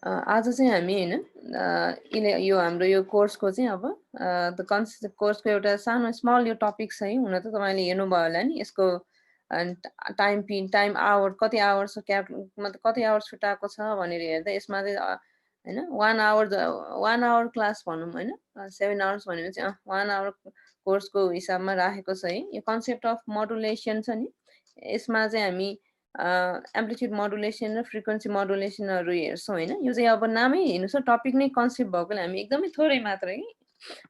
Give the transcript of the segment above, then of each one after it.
आज चाहिँ हामी यो हाम्रो यो कोर्सको चाहिँ अब कोर्सको एउटा सानो स्मल यो टपिक छ है। हुन त तपाईँले हेर्नुभयो होला नि यसको टाइम आवर कति आवर्स मतलब कति आवर्स छुट्याएको छ भनेर हेर्दा यसमा चाहिँ होइन 1 आवर क्लास भनौँ होइन 7 आवर्स भनेर चाहिँ 1 आवर कोर्सको हिसाबमा राखेको छ है। यो कन्सेप्ट अफ मोडुलेसन छ नि, यसमा चाहिँ हामी एम्प्लिट्युड मोडुलेसन र फ्रिक्वेन्सी मोडुलेसनहरू हेर्छौँ होइन। यो चाहिँ अब नामै हेर्नुहोस् न, टपिक नै कन्सेप्ट भएकोले हामी एकदमै थोरै मात्र है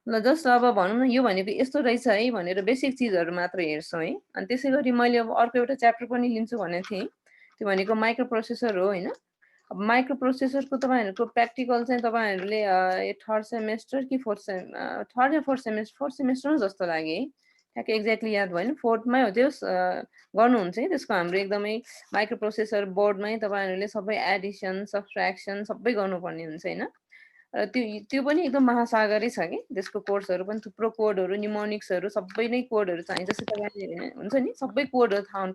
ल जस्ट अब भनौँ न यो भनेको यस्तो रहेछ है भनेर बेसिक चिजहरू मात्र हेर्छौँ है। अनि त्यसै गरी मैले अब अर्को एउटा च्याप्टर पनि लिन्छु भनेको थिएँ, त्यो भनेको माइक्रो प्रोसेसर हो होइन। अब माइक्रो प्रोसेसरको तपाईँहरूको प्र्याक्टिकल चाहिँ तपाईँहरूले थर्ड सेमेस्टर कि थर्ड या फोर्थ सेमेस्टरमा जस्तो लाग्यो है, ठ्याक्कै एक्ज्याक्टली याद भएन, फोर्थमै हो त्यो गर्नुहुन्छ है। त्यसको हाम्रो एकदमै माइक्रो प्रोसेसर बोर्डमै तपाईँहरूले सबै एडिसन सब्ट्र्याक्सन सबै गर्नुपर्ने हुन्छ होइन। र त्यो पनि एकदम महासागरै छ कि त्यसको कोड्सहरू पनि थुप्रो कोडहरू निमोनिक्सहरू सबै नै कोडहरू चाहिन्छ। जस्तै तपाईँले हुन्छ नि सबै कोडहरू थाहा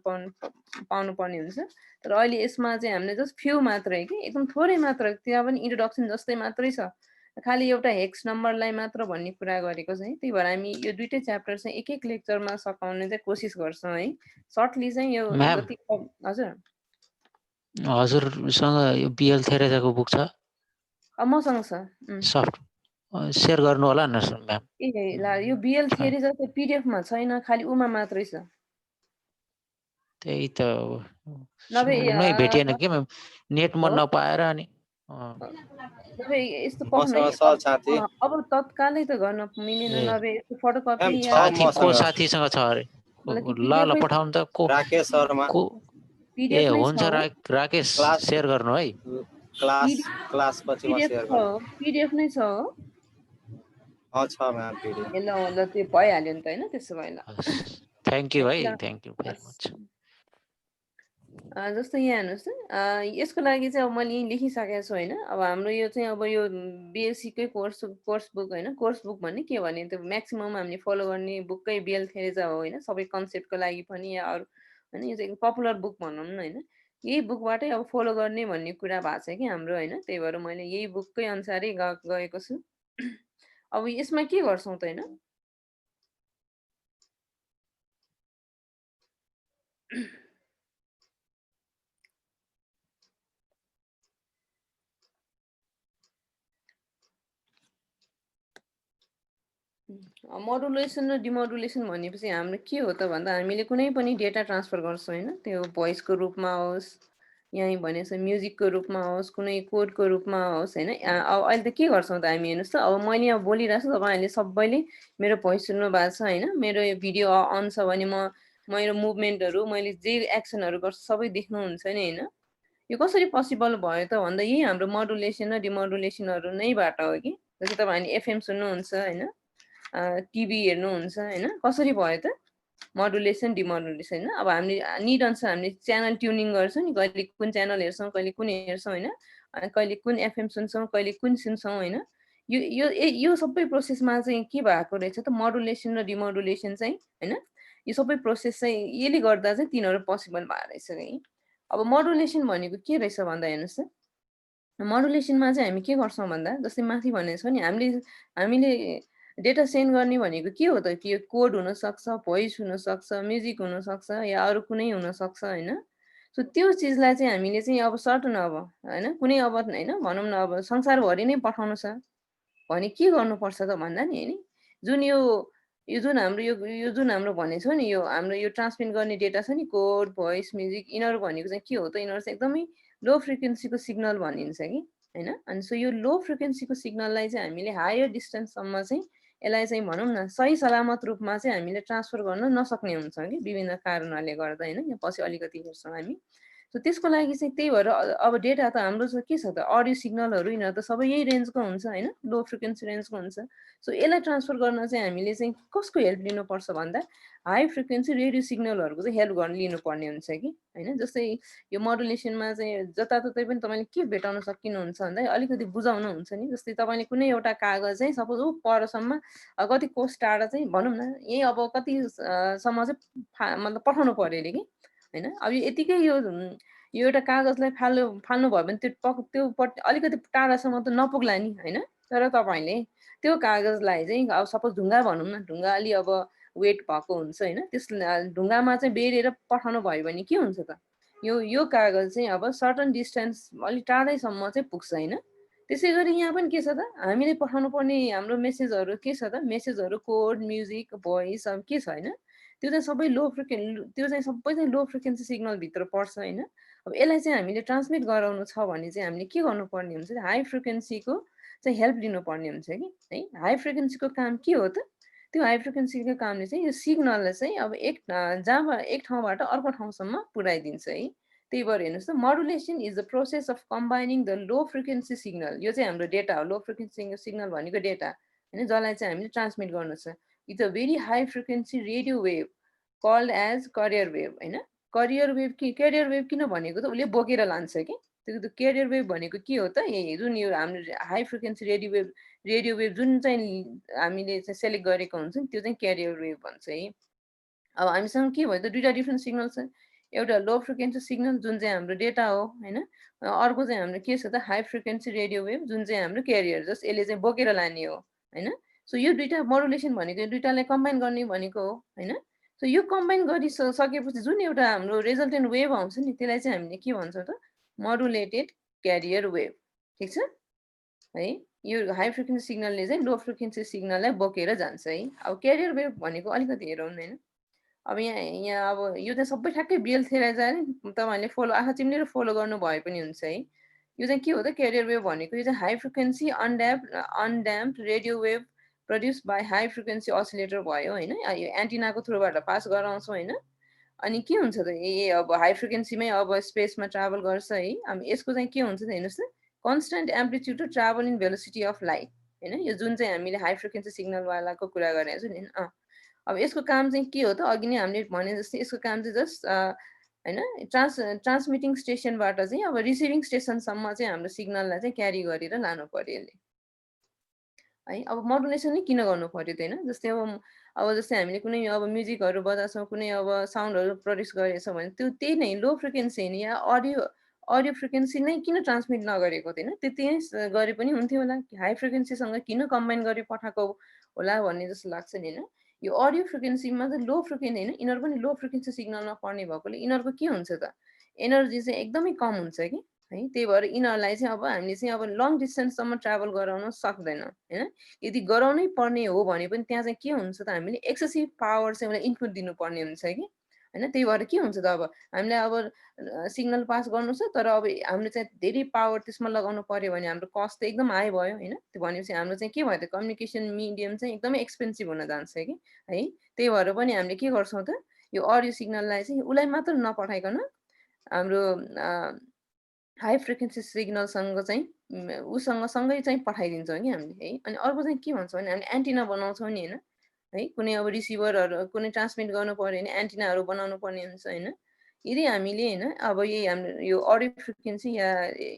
पाउनु पर्ने हुन्छ। तर अहिले यसमा चाहिँ हामीले जस्ट फ्यु मात्रै कि एकदम थोरै मात्र, त्यहाँ पनि इन्ट्रोडक्सन जस्तै मात्रै छ, खालि एउटा हेक्स नम्बरलाई मात्र भन्ने कुरा गरेको छ है। त्यही भएर हामी यो दुइटै च्याप्टर चाहिँ एक लेक्चरमा सकाउने चाहिँ कोसिस गर्छौँ है। सर्टली चाहिँ यो जति हजुर हजुरसँग यो बिएल थेरेजाको बुक छ? मसँग छ। सफ्ट सेयर गर्नु होला न म्याम। ए ल यो बिएल थेरेजा चाहिँ पिडिएफमा छैन, खालि उमा मात्रै छ। त्यही त नै भेटिएन के म्याम, नेटमा नपाएर अनि यस्तो पठाउनु है। अब तत्कालै त गर्न मिलेन, नभए यस्तो फोटोकपी को साथीसँग छ अरे, ल पठाउनु त को राकेश शर्मा ए हुन्छ राकेश सेयर गर्नु है। क्लास पछि म सेयर गर्छु। पिडिएफ नै छ हो? छ म्याम पिडिएफ। ल त्यो भइहाल्यो नि त होइन। त्यसो भए ल थ्याङ्क यू है, थ्याङ्क यू भेरी मच। जस्तो यहाँ हेर्नुहोस् न, यसको लागि चाहिँ अब मैले यहीँ लेखिसकेको छु होइन। अब हाम्रो यो चाहिँ अब यो बिएससीकै कोर्स बुक होइन। कोर्स बुक भन्ने के भने त्यो म्याक्सिमम् हामीले फलो गर्ने बुककै बिएल थेरेजा हो होइन, सबै कन्सेप्टको लागि पनि या अरू होइन। यो चाहिँ पपुलर बुक भनौँ न होइन, यही बुकबाटै अब फलो गर्ने भन्ने कुरा भएको छ कि हाम्रो होइन। त्यही भएर मैले यही बुककै अनुसारै गएको छु। अब यसमा के गर्छौँ त होइन, मोडुलेसन र डिमोडुलेसन भनेपछि हाम्रो के हो त भन्दा हामीले कुनै पनि डेटा ट्रान्सफर गर्छौँ होइन। त्यो भोइसको रूपमा होस्, यहीँ भनेको म्युजिकको रूपमा होस्, कुनै कोडको रूपमा होस् होइन। अब अहिले त के गर्छौँ त हामी हेर्नुहोस् त, अब मैले यहाँ बोलिरहेको छु, तपाईँहरूले सबैले मेरो भोइस सुन्नु भएको छ होइन। मेरो यो भिडियो अन छ भने मेरो मुभमेन्टहरू मैले जे एक्सनहरू गर्छु सबै देख्नुहुन्छ नि होइन। यो कसरी पोसिबल भयो त भन्दा यही हाम्रो मोडुलेसन र डिमोडुलेसनहरू नैबाट हो कि। जस्तै तपाईँहरूले एफएम सुन्नुहुन्छ होइन, टिभी हेर्नुहुन्छ होइन, कसरी भयो त मोडुलेसन डिमोडुलेसन होइन। अब हामीले निड अनुसार हामीले च्यानल ट्युनिङ गर्छौँ नि, कहिले कुन च्यानल हेर्छौँ, कहिले कुन हेर्छौँ होइन, कहिले कुन एफएम सुन्छौँ, कहिले कुन सुन्छौँ होइन। यो सबै प्रोसेसमा चाहिँ के भएको रहेछ त मोडुलेसन र डिमोडुलेसन चाहिँ होइन। यो सबै प्रोसेस चाहिँ यसले गर्दा चाहिँ तिनीहरू पोसिबल भएको रहेछ है। अब मोडुलेसन भनेको के रहेछ भन्दा हेर्नुहोस् त, मोडुलेसनमा चाहिँ हामी के गर्छौँ भन्दा जस्तै माथि भनेको छ नि, हामीले डेटा सेन्ड गर्ने भनेको के हो त, कि कोड हुनसक्छ, भोइस हुनसक्छ, म्युजिक हुनसक्छ या अरू कुनै हुनसक्छ होइन। सो त्यो चिजलाई चाहिँ हामीले चाहिँ अब सर्टन अब होइन कुनै अब होइन भनौँ न अब संसारभरि नै पठाउनु छ भने के गर्नुपर्छ त भन्दा नि होइन, जुन हाम्रो भनेको छ नि, यो हाम्रो यो ट्रान्समिट गर्ने डेटा छ नि, कोड भोइस म्युजिक, यिनीहरू भनेको चाहिँ के हो त, यिनीहरू चाहिँ एकदमै लो फ्रिक्वेन्सीको सिग्नल भनिन्छ कि होइन। अनि सो यो लो फ्रिक्वेन्सीको सिग्नललाई चाहिँ हामीले हायर डिस्टेन्ससम्म चाहिँ यसलाई चाहिँ भनौँ न सही सलामत रूपमा चाहिँ हामीले ट्रान्सफर गर्न नसक्ने हुन्छ कि विभिन्न कारणहरूले गर्दा होइन। यहाँ पछि अलिकति हेर्छौँ हामी। सो त्यसको लागि चाहिँ त्यही भएर अब डेटा त हाम्रो चाहिँ के छ त, अडियो सिग्नलहरू यिनीहरू त सबै यही रेन्जको हुन्छ होइन, लो फ्रिक्वेन्सी रेन्जको हुन्छ। सो यसलाई ट्रान्सफर गर्न चाहिँ हामीले चाहिँ कसको हेल्प लिनुपर्छ भन्दा हाई फ्रिक्वेन्सी रेडियो सिग्नलहरूको चाहिँ हेल्प लिनुपर्ने हुन्छ कि होइन। जस्तै यो मोडुलेसनमा चाहिँ जताततै पनि तपाईँले के भेटाउन सकिनुहुन्छ भन्दा अलिकति बुझाउनु हुन्छ नि। जस्तै तपाईँले कुनै एउटा कागज चाहिँ सपोज परसम्म कति कोस टाढा चाहिँ भनौँ न यही अब कति सम्म चाहिँ मतलब पठाउनु पर्यो अरे कि होइन। अब यो यतिकै यो एउटा कागजलाई फाल्नु भयो भने त्यो अलिकति टाढासम्म त नपुग्ला नि होइन, तर तपाईँले त्यो कागजलाई चाहिँ अब सपोज ढुङ्गा भनौँ न, ढुङ्गा अलि अब वेट भएको हुन्छ होइन, त्यस ढुङ्गामा चाहिँ बेरेर पठाउनु भयो भने के हुन्छ त, यो कागज चाहिँ अब सर्टन डिस्टेन्स अलिक टाढैसम्म चाहिँ पुग्छ होइन। त्यसै गरी यहाँ पनि के छ त, हामीले पठाउनु पर्ने हाम्रो मेसेजहरू के छ त, मेसेजहरू कोड, म्युजिक, भोइस अब के छ होइन, त्यो चाहिँ सबै त्यो चाहिँ सबै चाहिँ लो फ्रिक्वेन्सी सिग्नलभित्र पर्छ होइन। अब यसलाई चाहिँ हामीले ट्रान्समिट गराउनु छ भने चाहिँ हामीले के गर्नुपर्ने हुन्छ, हाई फ्रिक्वेन्सीको चाहिँ हेल्प लिनुपर्ने हुन्छ कि है। हाई फ्रिक्वेन्सीको काम के हो त, त्यो हाई फ्रिक्वेन्सीको कामले चाहिँ यो सिग्नललाई चाहिँ अब एक ठाउँबाट अर्को ठाउँसम्म पुऱ्याइदिन्छ है। त्यही भएर हेर्नुहोस् त, modulation is the process of combining the low frequency signal, यो चाहिँ हाम्रो डेटा हो, लो फ्रिक्वेन्सी सिग्नल भनेको डेटा होइन, जसलाई चाहिँ हामीले ट्रान्समिट गर्नु छ, it's a very high frequency radio wave called as carrier wave होइन। करियर वेभ किन भनेको त उसले बोकेर लान्छ कि, त्यो क्यारियर वेभ भनेको के हो त, जुन यो हाम्रो हाई फ्रिक्वेन्सी रेडियो वेभ जुन चाहिँ हामीले चाहिँ सेलेक्ट गरेको हुन्छ नि त्यो चाहिँ क्यारियर वेभ भन्छ है। अब हामीसँग के भयो त, दुईवटा डिफ्रेन्ट सिग्नल छ, एउटा लो फ्रिक्वेन्सी सिग्नल जुन चाहिँ हाम्रो डेटा हो होइन, अर्को चाहिँ हाम्रो के छ त हाई फ्रिक्वेन्सी रेडियो वेभ जुन चाहिँ हाम्रो क्यारियर, जस्ट यसले चाहिँ बोकेर लाने हो होइन। सो यो दुईवटा मोडुलेसन भनेको दुईवटालाई कम्बाइन गर्ने भनेको हो होइन। सो यो कम्बाइन गरिसकेपछि जुन एउटा हाम्रो रिजल्टेन्ट वेभ आउँछ नि त्यसलाई चाहिँ हामीले के भन्छौँ त, मोडुलेटेड क्यारियर वेभ, ठिक छ है। यो हाई फ्रिक्वेन्सी सिग्नलले चाहिँ लो फ्रिक्वेन्सी सिग्नललाई बोकेर जान्छ है। अब क्यारियर वेभ भनेको अलिकति हेरौँ होइन, अब यहाँ अब यो चाहिँ सबै ठ्याक्कै बिएल थेराइजर तपाईँहरूले आँखा चिम्लेर फलो गर्नु भए पनि हुन्छ है। यो चाहिँ के हो त, क्यारियर वेभ भनेको यो चाहिँ high frequency undamped radio wave produce by high frequency oscillator भयो होइन, यो एन्टिनाको थ्रुबाट पास गराउँछौँ होइन। अनि के हुन्छ त, अब हाई फ्रिक्वेन्सीमै अब स्पेसमा ट्राभल गर्छ है। अब यसको चाहिँ के हुन्छ त हेर्नुहोस् त, कन्सटेन्ट एम्प्लिट्युड र travel in velocity of light होइन, यो जुन चाहिँ हामीले हाई फ्रिक्वेन्सी सिग्नलवालाको कुरा गरेको छु नि। अब यसको काम चाहिँ के हो त, अघि नै हामीले भने जस्तै यसको काम चाहिँ जस्ट होइन ट्रान्समिटिङ स्टेसनबाट चाहिँ अब रिसिभिङ स्टेसनसम्म चाहिँ हाम्रो सिग्नललाई चाहिँ क्यारी गरेर लानु पर्यो यसले है। अब मोडुलेसन नै किन गर्नु पर्यो त होइन, जस्तै अब जस्तै हामीले कुनै अब म्युजिकहरू बजाउँछौँ, कुनै अब साउन्डहरू प्रड्युस गरेछौँ भने त्यही नै लो फ्रिक्वेन्सी होइन, या अडियो फ्रिक्वेन्सी नै किन ट्रान्समिट नगरेको त होइन, त्यति गरे पनि हुन्थ्यो होला, हाई फ्रिक्वेन्सीसँग किन कम्बाइन गरी पठाएको होला भन्ने जस्तो लाग्छ नि होइन। यो अडियो फ्रिक्वेन्सीमा चाहिँ लो फ्रिक्वेन्सी होइन, यिनीहरू पनि लो फ्रिक्वेन्सी सिग्नलमा पर्ने भएकोले यिनीहरूको के हुन्छ त, एनर्जी चाहिँ एकदमै कम हुन्छ कि है। त्यही भएर यिनीहरूलाई चाहिँ अब हामीले चाहिँ अब लङ डिस्टेन्ससम्म ट्राभल गराउन सक्दैन होइन। यदि गराउनै पर्ने हो भने पनि त्यहाँ चाहिँ के हुन्छ त, हामीले एक्सेसिभ पावर चाहिँ उसलाई इनपुट दिनुपर्ने हुन्छ कि होइन। त्यही भएर के हुन्छ त, अब हामीलाई अब सिग्नल पास गर्नु छ तर अब हामीले चाहिँ धेरै पावर त्यसमा लगाउनु पर्यो भने हाम्रो कस्ट त एकदम हाई भयो होइन। त्यो भनेपछि हाम्रो चाहिँ के भयो त, कम्युनिकेसन मिडियम चाहिँ एकदमै एक्सपेन्सिभ हुन जान्छ कि है। त्यही भएर पनि हामीले के गर्छौँ त, यो अडियो सिग्नललाई चाहिँ उसलाई मात्र नपठाइकन हाम्रो हाई फ्रिक्वेन्सी सिग्नलसँग चाहिँ सँगै चाहिँ पठाइदिन्छौँ कि हामीले है। अनि अर्को चाहिँ के भन्छौँ भने हामीले एन्टिना बनाउँछौँ नि होइन है, कुनै अब रिसिभरहरू कुनै ट्रान्समिट गर्नु पर्यो भने एन्टिनाहरू बनाउनु पर्ने हुन्छ होइन। यदि हामीले होइन अब यही हाम्रो यो अडियो फ्रिक्वेन्सी या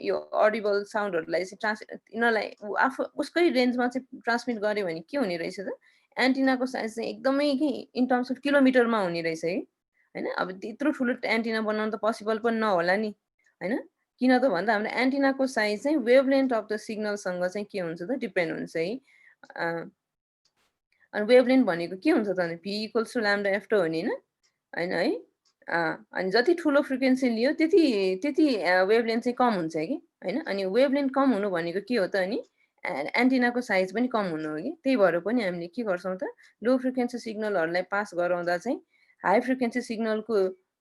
यो अडिबल साउन्डहरूलाई चाहिँ यिनीहरूलाई आफू उसकै रेन्जमा चाहिँ ट्रान्समिट गऱ्यो भने के हुने रहेछ त, एन्टिनाको साइज चाहिँ एकदमै इन टर्म्स अफ किलोमिटरमा हुने रहेछ है होइन। अब त्यत्रो ठुलो एन्टिना बनाउनु त पोसिबल पनि नहोला नि होइन। किन त भन्दा हाम्रो एन्टिनाको साइज चाहिँ वेभलेन्थ अफ द सिग्नलसँग चाहिँ के हुन्छ त, डिपेन्ड हुन्छ है। अनि वेभलेन्थ भनेको के हुन्छ त, P equals to lambda F हो नि होइन है। अनि जति ठुलो फ्रिक्वेन्सी लियो त्यति वेभलेन्थ चाहिँ कम हुन्छ कि होइन। अनि वेभलेन्थ कम हुनु भनेको के हो त, अनि एन्टिनाको साइज पनि कम हुनु हो कि। त्यही भएर पनि हामीले के गर्छौँ त, लो फ्रिक्वेन्सी सिग्नलहरूलाई पास गराउँदा चाहिँ हाई फ्रिक्वेन्सी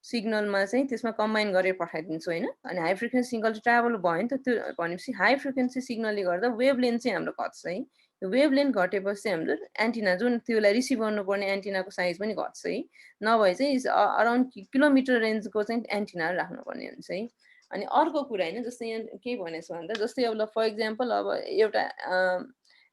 सिग्नलमा चाहिँ त्यसमा कम्बाइन गरेर पठाइदिन्छौँ होइन। अनि हाई फ्रिक्वेन्सी सिग्नल ट्राभल भयो नि त, त्यो भनेपछि हाई फ्रिक्वेन्सी सिग्नलले गर्दा वेभलेन्थ चाहिँ हाम्रो घट्छ है। वेभलेन्थ घटेपछि चाहिँ हाम्रो एन्टिना जुन त्यसलाई रिसिभ गर्नुपर्ने एन्टिनाको साइज पनि घट्छ है। नभए चाहिँ अराउन्ड किलोमिटर रेन्जको चाहिँ एन्टिनाहरू राख्नुपर्ने हुन्छ है। अनि अर्को कुरा होइन, जस्तै यहाँ के भनेको छ भन्दा जस्तै अब फर इक्जाम्पल अब एउटा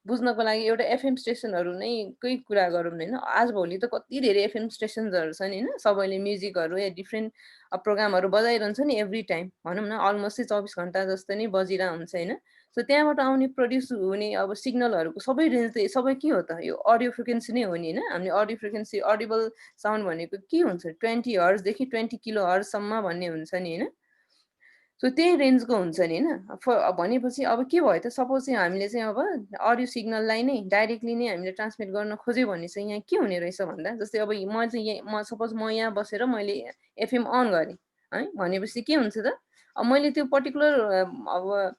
बुझ्नको लागि एउटा एफएम स्टेसनहरू नै कोही कुरा गरौँ होइन, आजभोलि त कति धेरै एफएम स्टेसन्सहरू छन् होइन, सबैले म्युजिकहरू या डिफ्रेन्ट प्रोग्रामहरू बजाइरहन्छ नि एभ्री टाइम भनौँ न, अलमोस्ट चाहिँ 24 घन्टा जस्तो नै बजिरहेको हुन्छ होइन। सो त्यहाँबाट आउने प्रड्युस हुने अब सिग्नलहरूको सबै रेन्ज त सबै के हो त, यो अडियो फ्रिक्वेन्सी नै हो नि होइन। हामीले अडियो फ्रिक्वेन्सी अडिबल साउन्ड भनेको के हुन्छ, 20 हर्जदेखि 20 किलो हर्जसम्म भन्ने हुन्छ नि होइन। सो त्यही रेन्जको हुन्छ नि होइन भनेपछि अब के भयो त सपोज चाहिँ हामीले चाहिँ अब अडियो सिग्नललाई नै डाइरेक्टली नै हामीले ट्रान्समिट गर्न खोज्यो भने चाहिँ यहाँ के हुने रहेछ भन्दा जस्तै अब म चाहिँ सपोज म यहाँ बसेर मैले एफएम अन गरेँ है भनेपछि के हुन्छ त अब मैले त्यो पर्टिकुलर अब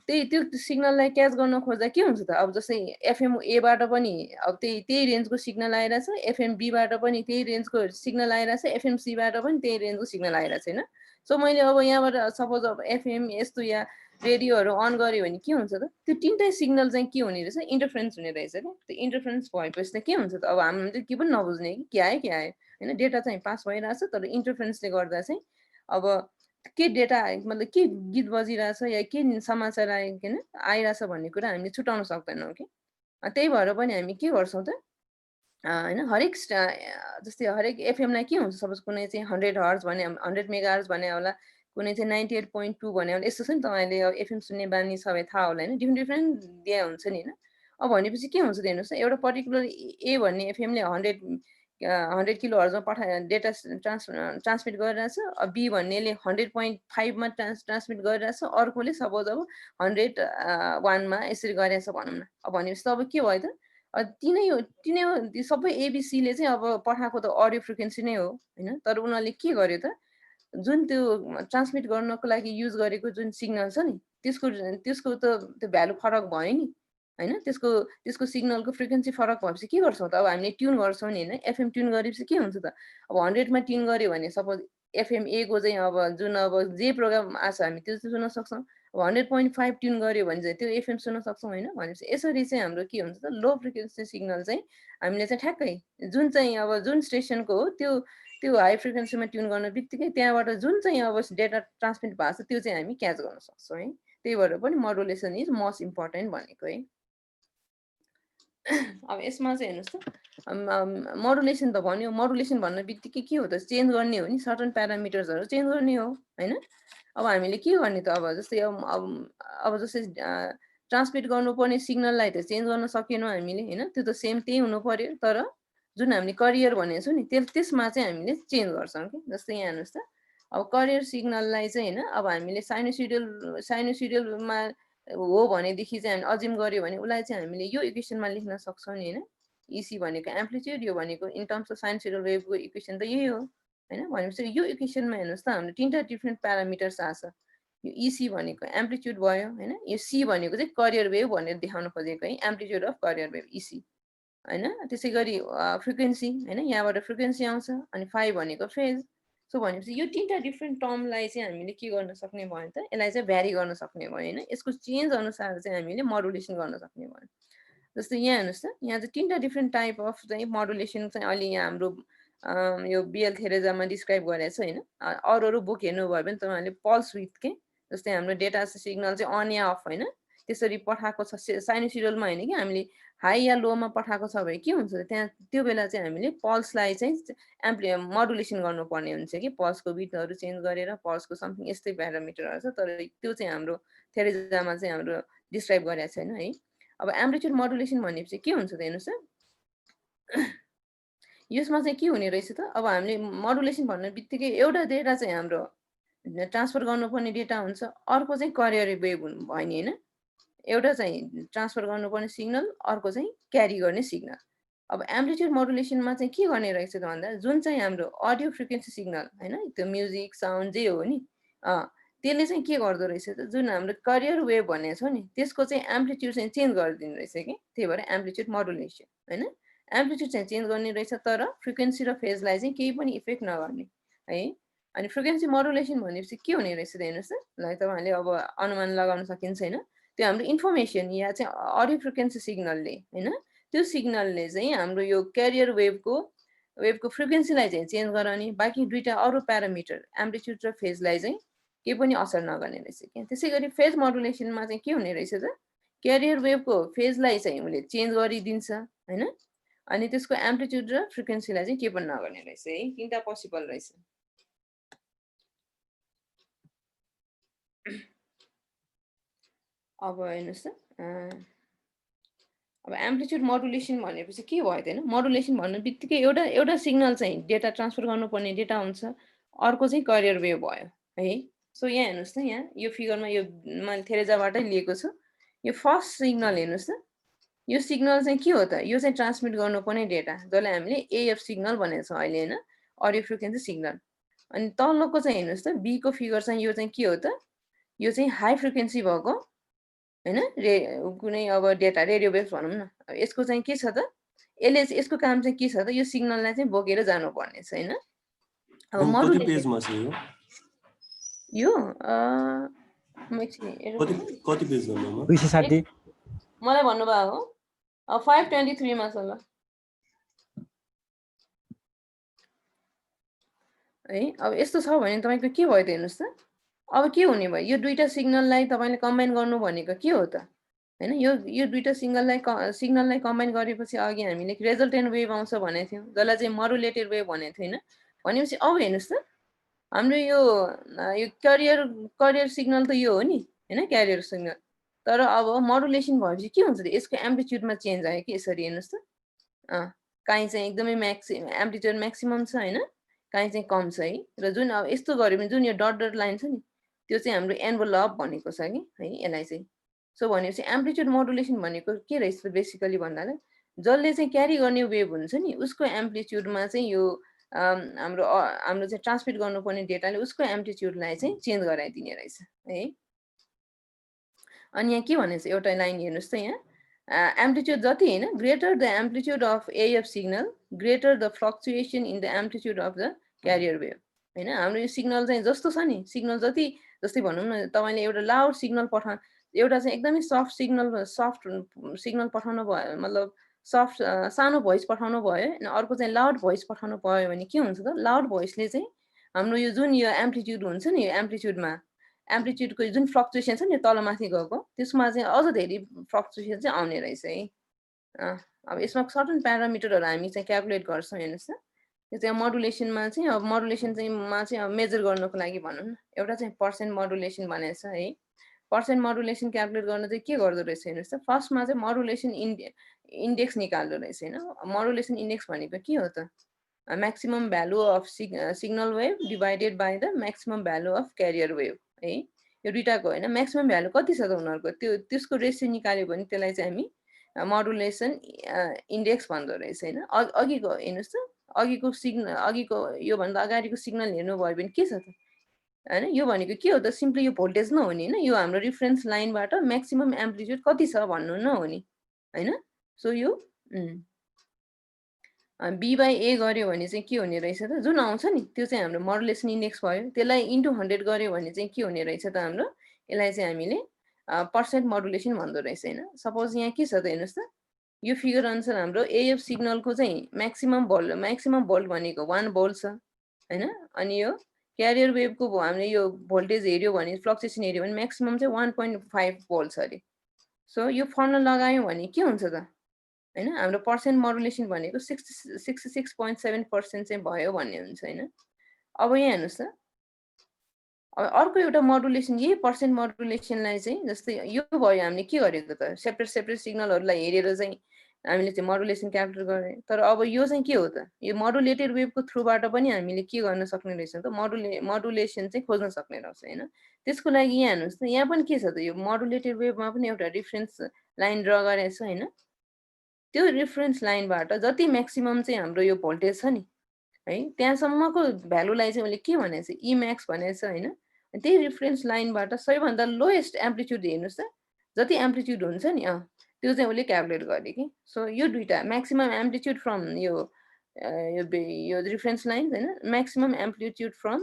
त्यो सिग्नललाई क्याच गर्न खोज्दा के हुन्छ त अब जस्तै एफएम एबाट पनि अब त्यही रेन्जको सिग्नल आइरहेछ एफएम बीबाट पनि त्यही रेन्जको सिग्नल आइरहेछ एफएम सीबाट पनि त्यही रेन्जको सिग्नल आइरहेछ होइन सो मैले अब यहाँबाट सपोज अब एफएम यस्तो या रेडियोहरू अन गऱ्यो भने के हुन्छ त त्यो तिनटै सिग्नल चाहिँ के हुने रहेछ इन्टरफेरेन्स हुने रहेछ क्या त्यो इन्टरफेरेन्स भएपछि त के हुन्छ त अब हामीले के पनि नबुझ्ने कि के आयो होइन डेटा चाहिँ पास भइरहेछ तर इन्टरफेरेन्सले गर्दा चाहिँ अब के डेटा मतलब के गीत बजिरहेछ या के समाचार आइकन आइरहेछ भन्ने कुरा हामीले छुटाउन सक्दैनौँ कि त्यही भएर पनि हामी के गर्छौँ त होइन हरेक जस्तै हरेक एफएमलाई के हुन्छ सपोज कुनै चाहिँ 100 हर्ज भने 100 मेगा हर्ज भने होला कुनै चाहिँ 98.2 भने होला यस्तो छ नि तपाईँले अब एफएम सुन्ने बानी सबै थाहा होला होइन डिफ्रेन्ट डिफ्रेन्ट दिया हुन्छ नि होइन अब भनेपछि के हुन्छ त हेर्नुहोस् त एउटा पर्टिकुलर ए भन्ने एफएमले 100 किलो हर्जमा डेटा ट्रान्समिट गरिरहेछ बी भन्नेले 100.5मा ट्रान्समिट गरिरहेछ अर्कोले सपोज अब 101मा यसरी गरिरहेछ भनौँ न अब भनेपछि त अब के भयो त तिनै सबै एबिसीले चाहिँ अब पठाएको त अडियो फ्रिक्वेन्सी नै हो होइन तर उनीहरूले के गर्यो त जुन त्यो ट्रान्समिट गर्नको लागि युज गरेको जुन सिग्नल छ नि त्यसको त त्यो भ्यालु फरक भयो नि होइन त्यसको सिग्नलको फ्रिक्वेन्सी फरक भएपछि के गर्छौँ त अब हामीले ट्युन गर्छौँ नि होइन एफएम ट्युन गरेपछि के हुन्छ त अब 100मा ट्युन गऱ्यो भने सपोज एफएम ए को चाहिँ अब जुन अब जे प्रोग्राम आछ हामी त्यो चाहिँ सुन्न सक्छौँ अब 100.5 ट्युन गऱ्यो भने चाहिँ त्यो एफएम सुन्न सक्छौँ होइन भनेपछि यसरी चाहिँ हाम्रो के हुन्छ त लो फ्रिक्वेन्सी सिग्नल चाहिँ हामीले चाहिँ ठ्याक्कै जुन चाहिँ अब जुन स्टेसनको हो त्यो हाई फ्रिक्वेन्सीमा ट्युन गर्ने बित्तिकै त्यहाँबाट जुन चाहिँ अब डेटा ट्रान्समिट भएको छ त्यो चाहिँ हामी क्याच गर्न सक्छौँ है त्यही भएर पनि मोडुलेसन इज मोस्ट इम्पोर्टेन्ट भनेको है अब यसमा चाहिँ हेर्नुहोस् त मोडुलेसन त भन्यो मोडुलेसन भन्ने बित्तिकै के हो त चेन्ज गर्ने हो नि सर्टन प्यारामिटर्सहरू चेन्ज गर्ने हो होइन अब हामीले के गर्ने त अब जस्तै अब जस्तै ट्रान्समिट गर्नुपर्ने सिग्नललाई त चेन्ज गर्न सकेनौँ हामीले होइन त्यो त सेम त्यही हुनु पर्यो तर जुन हामीले करियर भनेको छौँ नि त्यसमा चाहिँ हामीले चेन्ज गर्छौँ कि जस्तै यहाँ हेर्नुहोस् त अब करियर सिग्नललाई चाहिँ होइन अब हामीले साइनोसिडियलमा हो भनेदेखि चाहिँ हामी अज्युम गऱ्यो भने उसलाई चाहिँ हामीले यो इक्वेसनमा लेख्न सक्छौँ नि होइन इसी भनेको एम्प्लिट्युड यो भनेको इन टर्म्स अफ साइनोसिडियल वेभको इक्वेसन त यही हो होइन भनेपछि यो इक्वेसनमा हेर्नुहोस् त हाम्रो तिनवटा डिफ्रेन्ट प्यारामिटर्स आछ यो इसी भनेको एम्प्लिट्युड भयो होइन यो सी भनेको चाहिँ करियर वेभ भनेर देखाउन खोजेको है एम्प्लिट्युड अफ करियर वेभ इसी होइन त्यसै गरी फ्रिक्वेन्सी होइन यहाँबाट फ्रिक्वेन्सी आउँछ अनि फाइभ भनेको फेज सो भनेपछि यो तिनवटा डिफ्रेन्ट टर्मलाई चाहिँ हामीले के गर्न सक्ने भयो त यसलाई चाहिँ भ्यारी गर्न सक्ने भयो होइन यसको चेन्ज अनुसार चाहिँ हामीले मोडुलेसन गर्न सक्ने भयो जस्तै यहाँ हेर्नुहोस् त यहाँ चाहिँ तिनवटा डिफ्रेन्ट टाइप अफ चाहिँ मोडुलेसन चाहिँ अहिले यहाँ हाम्रो यो बिएल थेरेजामा डिस्क्राइब गरेको छ होइन अरू बुक हेर्नुभयो भने तपाईँहरूले पल्स विथ के जस्तै हाम्रो डेटा सिग्नल चाहिँ अन या अफ होइन त्यसरी पठाएको छ साइनोसिडलमा होइन कि हामीले हाई या लोमा पठाएको छ भने के हुन्छ त्यहाँ त्यो बेला चाहिँ हामीले पल्सलाई चाहिँ मोडुलेसन गर्नुपर्ने हुन्छ कि पल्सको बिटहरू चेन्ज गरेर पल्सको समथिङ यस्तै प्यारामिटरहरू छ तर त्यो चाहिँ हाम्रो थेरेजामा चाहिँ हाम्रो डिस्क्राइब गरेको छैन है अब एम्प्लिट्युड मोडुलेसन भनेपछि के हुन्छ त हेर्नुहोस् त यसमा चाहिँ के हुने रहेछ त अब हामीले मोडुलेसन भन्ने बित्तिकै एउटा डेटा चाहिँ हाम्रो ट्रान्सफर गर्नुपर्ने डेटा हुन्छ अर्को चाहिँ करियर वेभ भयो नि होइन एउटा चाहिँ ट्रान्सफर गर्नुपर्ने सिग्नल अर्को चाहिँ क्यारी गर्ने सिग्नल अब एम्प्लिट्युड मोडुलेसनमा चाहिँ के गर्ने रहेछ त भन्दा जुन चाहिँ हाम्रो अडियो फ्रिक्वेन्सी सिग्नल होइन त्यो म्युजिक साउन्ड जे हो नि त्यसले चाहिँ के गर्दो रहेछ त जुन हाम्रो करियर वेभ भनेको छ नि त्यसको चाहिँ एम्प्लिट्युड चाहिँ चेन्ज गरिदिनु रहेछ कि त्यही भएर एम्प्लिट्युड मोडुलेसन होइन एम्प्लिट्युड चाहिँ चेन्ज गर्ने रहेछ तर फ्रिक्वेन्सी र फेजलाई चाहिँ केही पनि इफेक्ट नगर्ने है अनि फ्रिक्वेन्सी मोडुलेसन भनेपछि के हुने रहेछ त हेर्नुहोस् त ल तपाईँहरूले अब अनुमान लगाउन सकिन्छ होइन त्यो हाम्रो इन्फर्मेसन या चाहिँ अडियो फ्रिक्वेन्सी सिग्नलले होइन त्यो सिग्नलले चाहिँ हाम्रो यो क्यारियर वेभको फ्रिक्वेन्सीलाई चाहिँ चेन्ज गराउने बाँकी दुईवटा अरू प्यारामिटर एम्प्लिट्युड र फेजलाई चाहिँ केही पनि असर नगर्ने रहेछ क्या त्यसै गरी फेज मोडुलेसनमा चाहिँ के हुने रहेछ त क्यारियर वेभको फेजलाई चाहिँ उसले चेन्ज गरिदिन्छ होइन अनि त्यसको एम्प्लिट्युड र फ्रिक्वेन्सीलाई चाहिँ के पनि नगर्ने रहेछ है तिनवटा पोसिबल रहेछ अब हेर्नुहोस् त अब एम्प्लिट्युड मोडुलेसन भनेपछि के भयो त होइन मोडुलेसन भन्ने बित्तिकै एउटा सिग्नल चाहिँ डेटा ट्रान्सफर गर्नुपर्ने डेटा हुन्छ अर्को चाहिँ करियर वेभ भयो है सो यहाँ हेर्नुहोस् त यहाँ यो फिगरमा यो मैले थेरेजाबाटै लिएको छु यो फर्स्ट सिग्नल हेर्नुहोस् त यो सिग्नल चाहिँ के हो त यो चाहिँ ट्रान्समिट गर्नुपर्ने डेटा जसलाई हामीले एएफ सिग्नल भनेको छौँ अहिले होइन अडियो फ्रिक्वेन्सी सिग्नल अनि तलको चाहिँ हेर्नुहोस् त बीको फिगर चाहिँ यो चाहिँ के हो त यो चाहिँ हाई फ्रिक्वेन्सी भएको होइन कुनै अब डेटा रेडियो वेभ्स भनौँ न यसको चाहिँ के छ त यसको काम चाहिँ के छ त यो सिग्नललाई चाहिँ बोकेर जानुपर्ने छ होइन अब मोडुलेसन यो कति पेज नम्बरमा 260 मलाई भन्नुभयो हो 523 मा छ ल है अब यस्तो छ भने तपाईको के भयो त हेर्नुस् त अब के हुने भयो यो दुईटा सिग्नललाई तपाईले कम्बाइन गर्नु भनेको के हो त हैन यो दुईटा सिग्नललाई कम्बाइन गरेपछि अघि हामीले रेजल्टेन्ट वेभ आउँछ भनेको थियौं जसलाई चाहिँ मोडुलेटेड वेभ भनेको थियौ हैन भनेपछि अब हेर्नुस् त हाम्रो यो क्यारियर सिग्नल त यो हो नि हैन क्यारियर सिग्नल तर अब मोडुलेसन भएपछि के हुन्छ त यसको एम्प्लिट्युडमा चेन्ज आयो कि यसरी हेर्नुस् त काहीँ चाहिँ एकदमै एम्प्लिट्युड म्याक्सिमम छ हैन काहीँ चाहिँ कम छ है र जुन अब यस्तो गर्यो भने जुन यो डट डट लाइन छ नि त्यो चाहिँ हाम्रो एन्भलप भनेको छ कि है यसलाई चाहिँ सो भनेपछि एम्प्लिट्युड मोडुलेसन भनेको के रहेछ बेसिकली भन्दा जसले चाहिँ क्यारी गर्ने वेभ हुन्छ नि उसको एम्प्लिट्युडमा चाहिँ यो हाम्रो चाहिँ ट्रान्समिट गर्नुपर्ने डेटाले उसको एम्प्लिट्युडलाई चाहिँ चेन्ज गराइदिने रहेछ है अनि यहाँ के भनेको छ एउटा लाइन हेर्नुस् त यहाँ एम्प्लिट्युड जति हैन greater the amplitude of AF signal greater the fluctuation in the amplitude of the carrier wave हैन हाम्रो यो सिग्नल चाहिँ जस्तो छ नि सिग्नल जति जस्तै भनौँ न तपाईले एउटा लाउड सिग्नल एउटा चाहिँ एकदमै सफ्ट सिग्नल पठाउनु भयो मतलब सफ्ट सानो भोइस पठाउनु भयो अनि अर्को चाहिँ लाउड भोइस पठाउनु पर्यो भने के हुन्छ त लाउड भोइसले चाहिँ हाम्रो यो जुन यो एम्प्लिट्युड हुन्छ नि यो एम्प्लिट्युडको जुन फ्लक्चुएसन छ नि तलमाथि गएको त्यसमा चाहिँ अझ धेरै फ्लक्चुएसन चाहिँ आउने रहेछ है अब यसमा सर्टन प्यारामिटरहरू हामी चाहिँ क्यालकुलेट गर्छौँ हेर्नुहोस् त त्यो चाहिँ मोडुलेसनमा चाहिँ अब मोडुलेसन चाहिँ अब मेजर गर्नको लागि भनौँ न एउटा चाहिँ पर्सेन्ट मोडुलेसन भनेको छ है पर्सेन्ट मोडुलेसन क्यालकुलेट गर्न चाहिँ के गर्दो रहेछ हेर्नुहोस् त फर्स्टमा चाहिँ मोडुलेसन इन्डेक्स निकाल्दो रहेछ होइन मोडुलेसन इन्डेक्स भनेको के हो त maximum value of signal wave divided by the maximum value of carrier wave है यो दुइटाको होइन म्याक्सिमम भ्यालु कति छ त उनीहरूको त्यसको रेसियो निकाल्यो भने त्यसलाई चाहिँ हामी मोडुलेसन इन्डेक्स भन्दो रहेछ होइन अघिको हेर्नुहोस् त अघिको योभन्दा अगाडिको सिग्नल हेर्नुभयो भने के छ त हैन यो भनेको के हो त सिम्पली यो भोल्टेज न हो नि हैन यो हाम्रो रिफरेन्स लाइनबाट म्याक्सिमम एम्प्लिट्युड कति छ भन्नु न हो नि हैन सो यो बी बाई ए गर्यो भने चाहिँ के हुने रहेछ त जुन आउँछ नि त्यो चाहिँ हाम्रो मोडुलेसन इन्डेक्स भयो त्यसलाई इन्टु 100 गर्यो भने चाहिँ के हुने रहेछ त हाम्रो यसलाई चाहिँ हामीले पर्सेन्ट मोडुलेसन भन्दो रहेछ हैन सपोज यहाँ के छ त हेर्नुस् त यो फिगर अनुसार हाम्रो एएफ सिग्नलको चाहिँ म्याक्सिमम भोल्ट भनेको 1 भोल्ट छ हैन अनि यो क्यारियर वेभको हामीले यो भोल्टेज हेर्यो भने फ्लक्चुएसन हेर्यो भने म्याक्सिमम चाहिँ 1.5 भोल्ट छ अरे सो यो फर्मुला लगायौँ भने के हुन्छ त हैन हाम्रो पर्सेन्ट मोडुलेसन भनेको 66.7% चाहिँ भयो भन्ने हुन्छ हैन अब यहाँ हेर्नुस् त अब अर्को एउटा मोडुलेसन यही पर्सेन्ट मोडुलेसनलाई चाहिँ जस्तै यो भयो हामीले के गरेको त सेपरेट सिग्नलहरूलाई हेरेर चाहिँ हामीले चाहिँ मोडुलेसन क्यालकुलेट गरे तर अब यो चाहिँ के हो त यो मोडुलेटेड वेभको थ्रुबाट पनि हामीले के गर्न सक्ने रहेछ त मोडुलेसन चाहिँ खोज्न सक्ने रहेछ हैन त्यसको लागि यहाँ हेर्नुस् त यहाँ पनि के छ त यो मोडुलेटेड वेभमा पनि एउटा रिफरेन्स लाइन ड्रा गरेछ हैन त्यो रिफरेन्स लाइनबाट जति म्याक्सिमम चाहिँ हाम्रो यो भोल्टेज छ नि है त्यहाँसम्मको भ्यालुलाई चाहिँ मैले के भनेको छ ई म्याक्स भनेको छ हैन त्यही रिफरेन्स लाइनबाट सबैभन्दा लोएस्ट एम्प्लिट्युड हेर्नुस् त जति एम्प्लिट्युड हुन्छ नि त्यो चाहिँ उसले क्यालकुलेट गरे कि सो यो दुईटा म्याक्सिमम एम्प्लिट्युड फ्रम यो रिफरेन्स लाइन हैन maximum amplitude from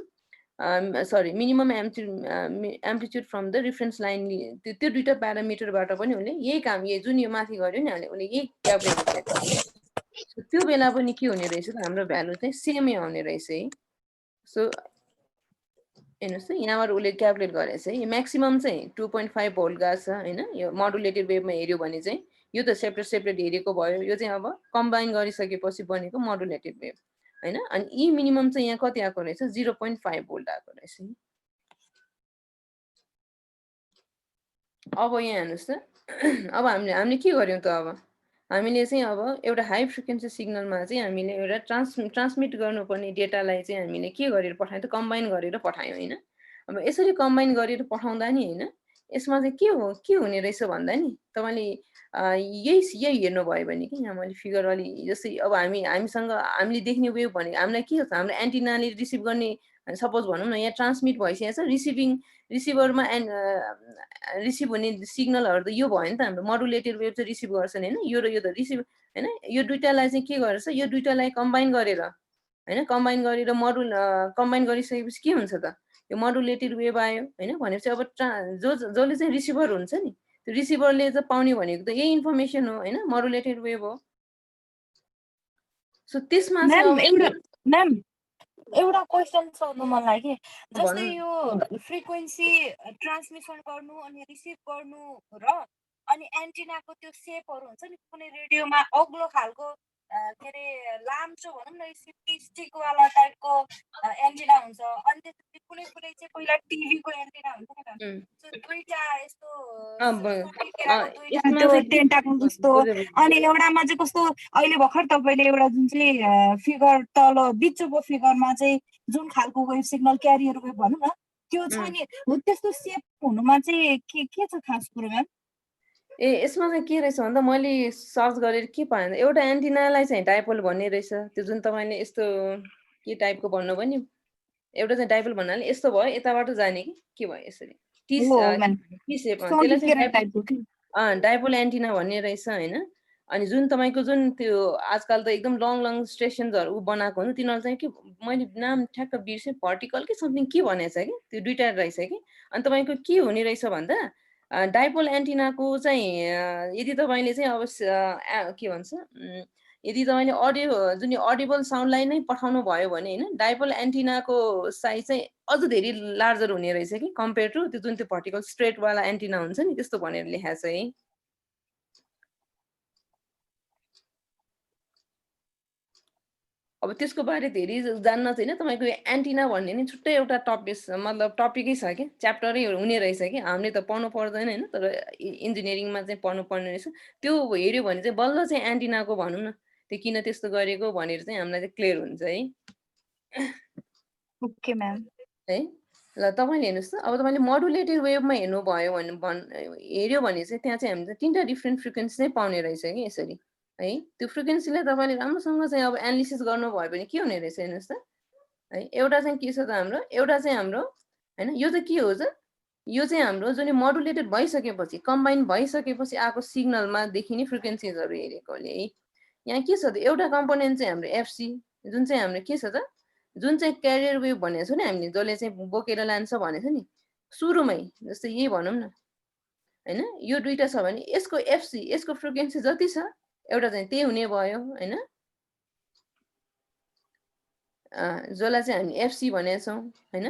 sorry minimum amplitude from the reference line त्यो दुईटा प्यारामिटरबाट पनि उसले यही काम जुन यो माथि गर्यो नि उसले यही क्यालकुलेट गरेको त्यो बेला पनि के हुने रहेछ त हाम्रो भ्यालु चाहिँ सेमै आउने रहेछ है सो हेर्नुहोस् त यहाँबाट उसले क्यालकुलेट गरेछ है म्याक्सिमम चाहिँ 2.5 भोल्ट गएको छ हैन यो मोडुलेटेड वेभमा हेर्यो भने चाहिँ यो त सेपरेट हेरेको भयो यो चाहिँ अब कम्बाइन गरिसकेपछि बनेको मोडुलेटेड वेभ हैन अनि ई मिनिमम चाहिँ यहाँ कति आएको रहेछ 0.5 भोल्ट आएको रहेछ अब यहाँ हेर्नुहोस् त अब हामीले के गर्यौं त अब हामीले चाहिँ अब एउटा हाई फ्रिक्वेन्सी सिग्नलमा चाहिँ हामीले एउटा ट्रान्समिट गर्नुपर्ने डेटालाई चाहिँ हामीले के गरेर पठायौं त कम्बाइन गरेर पठायौं हैन अब यसरी कम्बाइन गरेर पठाउँदा नि होइन यसमा चाहिँ के हुने रहेछ भन्दा नि तपाईँले यही हेर्नुभयो भने कि यहाँ मैले फिगर अलि जस्तै अब हामीले देख्ने वे भने हामीलाई के छ हाम्रो एन्टिनाले रिसिभ गर्ने सपोज भनौँ न यहाँ ट्रान्समिट भइसकेको छ रिसिभरमा रिसिभ हुने सिग्नलहरू त यो भयो नि त हाम्रो मोडुलेटेड वेभ चाहिँ रिसिभ गर्छन् होइन यो र यो त रिसिभ होइन यो दुइटालाई चाहिँ के गर्छ यो दुइटालाई कम्बाइन गरेर होइन कम्बाइन गरिसकेपछि के हुन्छ त यो मोडुलेटेड वेभ आयो होइन भनेपछि अब जसले चाहिँ रिसिभर हुन्छ नि त्यो रिसिभरले चाहिँ पाउने भनेको त यही इन्फर्मेसन हो होइन मोडुलेटेड वेभ हो सो त्यसमा म्याम एउटा क्वेसन सोध्नु मन लाग्यो जस्तै यो फ्रिक्वेन्सी ट्रान्समिसन गर्नु अनि रिसिभ गर्नु र अनि एन्टिनाको त्यो सेपहरू हुन्छ नि कुनै रेडियोमा अग्लो खालको के अरे लाम्चो भनौँ न स्टिक वाला टाइपको एन्टिना हुन्छ अनि त्यसपछि कुनै चाहिँ पहिला टिभीको एन्टिना हुन्छ नि दुईटा यस्तो टेन्टाकल जस्तो अनि एउटामा चाहिँ कस्तो अहिले भर्खर तपाईँले एउटा जुन चाहिँ फिगर तल बिचको फिगरमा चाहिँ जुन खालको वेभ सिग्नल क्यारियर वेभ भनौँ न त्यो छ नि हो त्यस्तो सेप हुनुमा चाहिँ के छ खास कुरो म्याम यसमा चाहिँ के रहेछ भन्दा मैले सर्च गरेर के पाएँ एउटा एन्टिनालाई चाहिँ डाइपोल भन्ने रहेछ त्यो जुन तपाईँले यस्तो के टाइपको भन्नुभयो नि एउटा चाहिँ डाइपोल भन्नाले यस्तो भयो यताबाट जाने के भयो यसरी टी सेप त्यसलाई चाहिँ डाइपोल एन्टिना भन्ने रहेछ होइन अनि जुन तपाईँको जुन त्यो आजकल त एकदम लङ स्टेसन्सहरू बनाएको हुन्छ तिनीहरू चाहिँ के मैले नाम ठ्याक्क बिर्सेँ भर्टिकल कि समथिङ के भनेको छ कि त्यो दुइटा रहेछ कि अनि तपाईँको के हुने रहेछ भन्दा डाइपोल एन्टिनाको चाहिँ यदि तपाईँले चाहिँ अब के भन्छ यदि तपाईँले जुन अडिबल साउन्डलाई नै पठाउनु भयो भने होइन डाइपोल एन्टिनाको साइज चाहिँ अझ धेरै लार्जर हुने रहेछ कि कम्पेयर टु त्यो जुन त्यो भर्टिकल स्ट्रेटवाला एन्टिना हुन्छ नि त्यस्तो भनेर लेखाएको छ है अब त्यसको बारे धेरै जान्न छैन तपाईँको एन्टिना भन्ने नि छुट्टै एउटा टपिकै छ कि च्याप्टरै हुने रहेछ कि हामीले त पढ्नु पर्दैन होइन तर इन्जिनियरिङमा चाहिँ पढ्नु पर्ने रहेछ त्यो हेऱ्यो भने चाहिँ बल्ल चाहिँ एन्टिनाको भनौँ न त्यो किन त्यस्तो गरेको भनेर चाहिँ हामीलाई चाहिँ क्लियर हुन्छ है ओके म्याम है ल तपाईँले हेर्नुहोस् त अब तपाईँले मोडुलेटेड वेभमा हेर्नुभयो हेऱ्यो भने चाहिँ त्यहाँ चाहिँ हामीले तिनवटा डिफ्रेन्ट फ्रिक्वेन्सी चाहिँ पाउने रहेछ कि यसरी है त्यो फ्रिक्वेन्सीलाई तपाईँले राम्रोसँग चाहिँ अब एनालिसिस गर्नुभयो भने के हुने रहेछ हेर्नुहोस् त है एउटा चाहिँ के छ त हाम्रो एउटा चाहिँ हाम्रो होइन यो चाहिँ के हो त यो चाहिँ हाम्रो जुन मोडुलेटेड भइसकेपछि कम्बाइन भइसकेपछि आएको सिग्नलमा देखिने फ्रिक्वेन्सिजहरू हेरेकोले है यहाँ के छ त एउटा कम्पोनेन्ट चाहिँ हाम्रो एफसी जुन चाहिँ हाम्रो के छ त जुन चाहिँ क्यारियर वेभ भनेको छ नि हामीले जसले चाहिँ बोकेर लान्छ भनेको छ नि सुरुमै जस्तै यही भनौँ न होइन यो दुइटा छ भने यसको एफसी यसको फ्रिक्वेन्सी जति छ एउटा चाहिँ त्यही हुने भयो होइन जसलाई चाहिँ हामी एफसी भनेका छौँ होइन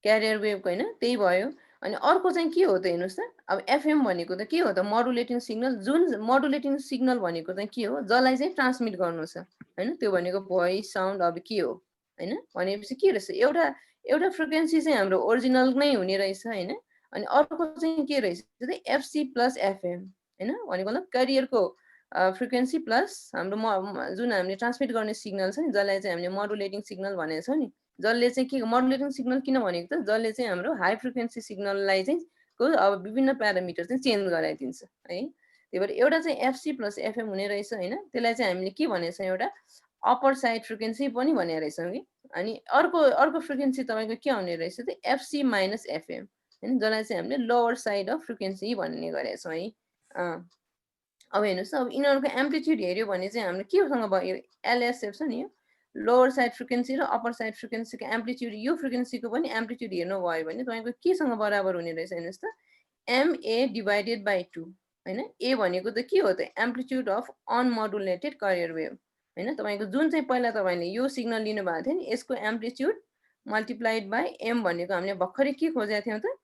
क्यारियर वेभको होइन त्यही भयो अनि अर्को चाहिँ के हो त हेर्नुहोस् त अब एफएम भनेको त के हो त मोडुलेटिङ सिग्नल जुन मोडुलेटिङ सिग्नल भनेको चाहिँ के हो जसलाई चाहिँ ट्रान्समिट गर्नु छ होइन त्यो भनेको भोइस साउन्ड अब के हो होइन भनेपछि के रहेछ एउटा फ्रिक्वेन्सी चाहिँ हाम्रो ओरिजिनल नै हुने रहेछ होइन अनि अर्को चाहिँ के रहेछ एफसी प्लस एफएम होइन भनेको मतलब क्यारियरको फ्रिक्वेन्सी प्लस हाम्रो जुन हामीले ट्रान्समिट गर्ने सिग्नल छ नि जसलाई चाहिँ हामीले मोडुलेटिङ सिग्नल भनेको छौँ नि जसले चाहिँ के मोडुलेटिङ सिग्नल किन भनेको त जसले चाहिँ हाम्रो हाई फ्रिक्वेन्सी सिग्नललाई चाहिँ अब विभिन्न प्यारामिटर चाहिँ चेन्ज गराइदिन्छ है त्यही भएर एउटा चाहिँ एफसी प्लस एफएम हुने रहेछ होइन त्यसलाई चाहिँ हामीले के भनेको छौँ एउटा अप्पर साइड फ्रिक्वेन्सी पनि भनेको रहेछौँ कि अनि अर्को फ्रिक्वेन्सी तपाईँको के आउने रहेछ त एफसी माइनस एफएम होइन जसलाई चाहिँ हामीले लोवर साइड अफ फ्रिक्वेन्सी भन्ने गरेका छौँ है अब हेर्नुहोस् अब यिनीहरूको एम्प्लिट्युड हेऱ्यो भने चाहिँ हाम्रो केसँग भयो एलएसएफ छ नि यो लोवर साइड फ्रिक्वेन्सी र अप्पर साइड फ्रिक्वेन्सीको एम्प्लिट्युड यो फ्रिक्वेन्सीको पनि एम्प्लिट्युड हेर्नुभयो भने तपाईँको केसँग बराबर हुने रहेछ हेर्नुहोस् त एमए डिभाइडेड बाई 2 होइन ए भनेको त के हो त एम्प्लिट्युड अफ अनमोडुलेटेड क्यारियर वेभ होइन तपाईँको जुन चाहिँ पहिला तपाईँले यो सिग्नल लिनुभएको थियो नि यसको एम्प्लिट्युड मल्टिप्लाइड बाई एम भनेको हामीले भर्खरै के खोजेका थियौँ त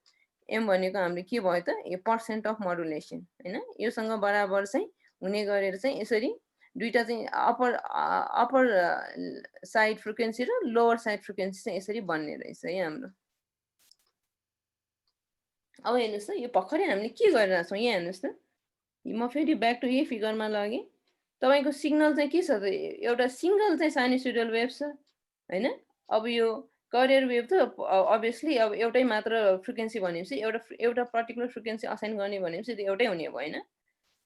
एम भनेको हाम्रो के भयो त यो पर्सेन्ट अफ मोडुलेसन होइन योसँग बराबर चाहिँ हुने गरेर चाहिँ यसरी दुईटा चाहिँ अप्पर साइड फ्रिक्वेन्सी र लोवर साइड फ्रिक्वेन्सी चाहिँ यसरी बन्ने रहेछ है हाम्रो अब हेर्नुहोस् त यो भर्खरै हामीले के गरिरहेको छौँ यहाँ हेर्नुहोस् त म फेरि ब्याक टु यही फिगरमा लगेँ तपाईँको सिग्नल चाहिँ के छ त एउटा सिङ्गल चाहिँ साइनुसोइडल वेभ छ होइन अब यो करियर वेभ त अभियसली अब एउटै मात्र फ्रिक्वेन्सी भनेपछि एउटा पर्टिकुलर फ्रिक्वेन्सी असाइन गर्ने भनेपछि त्यो एउटै हुने भएन।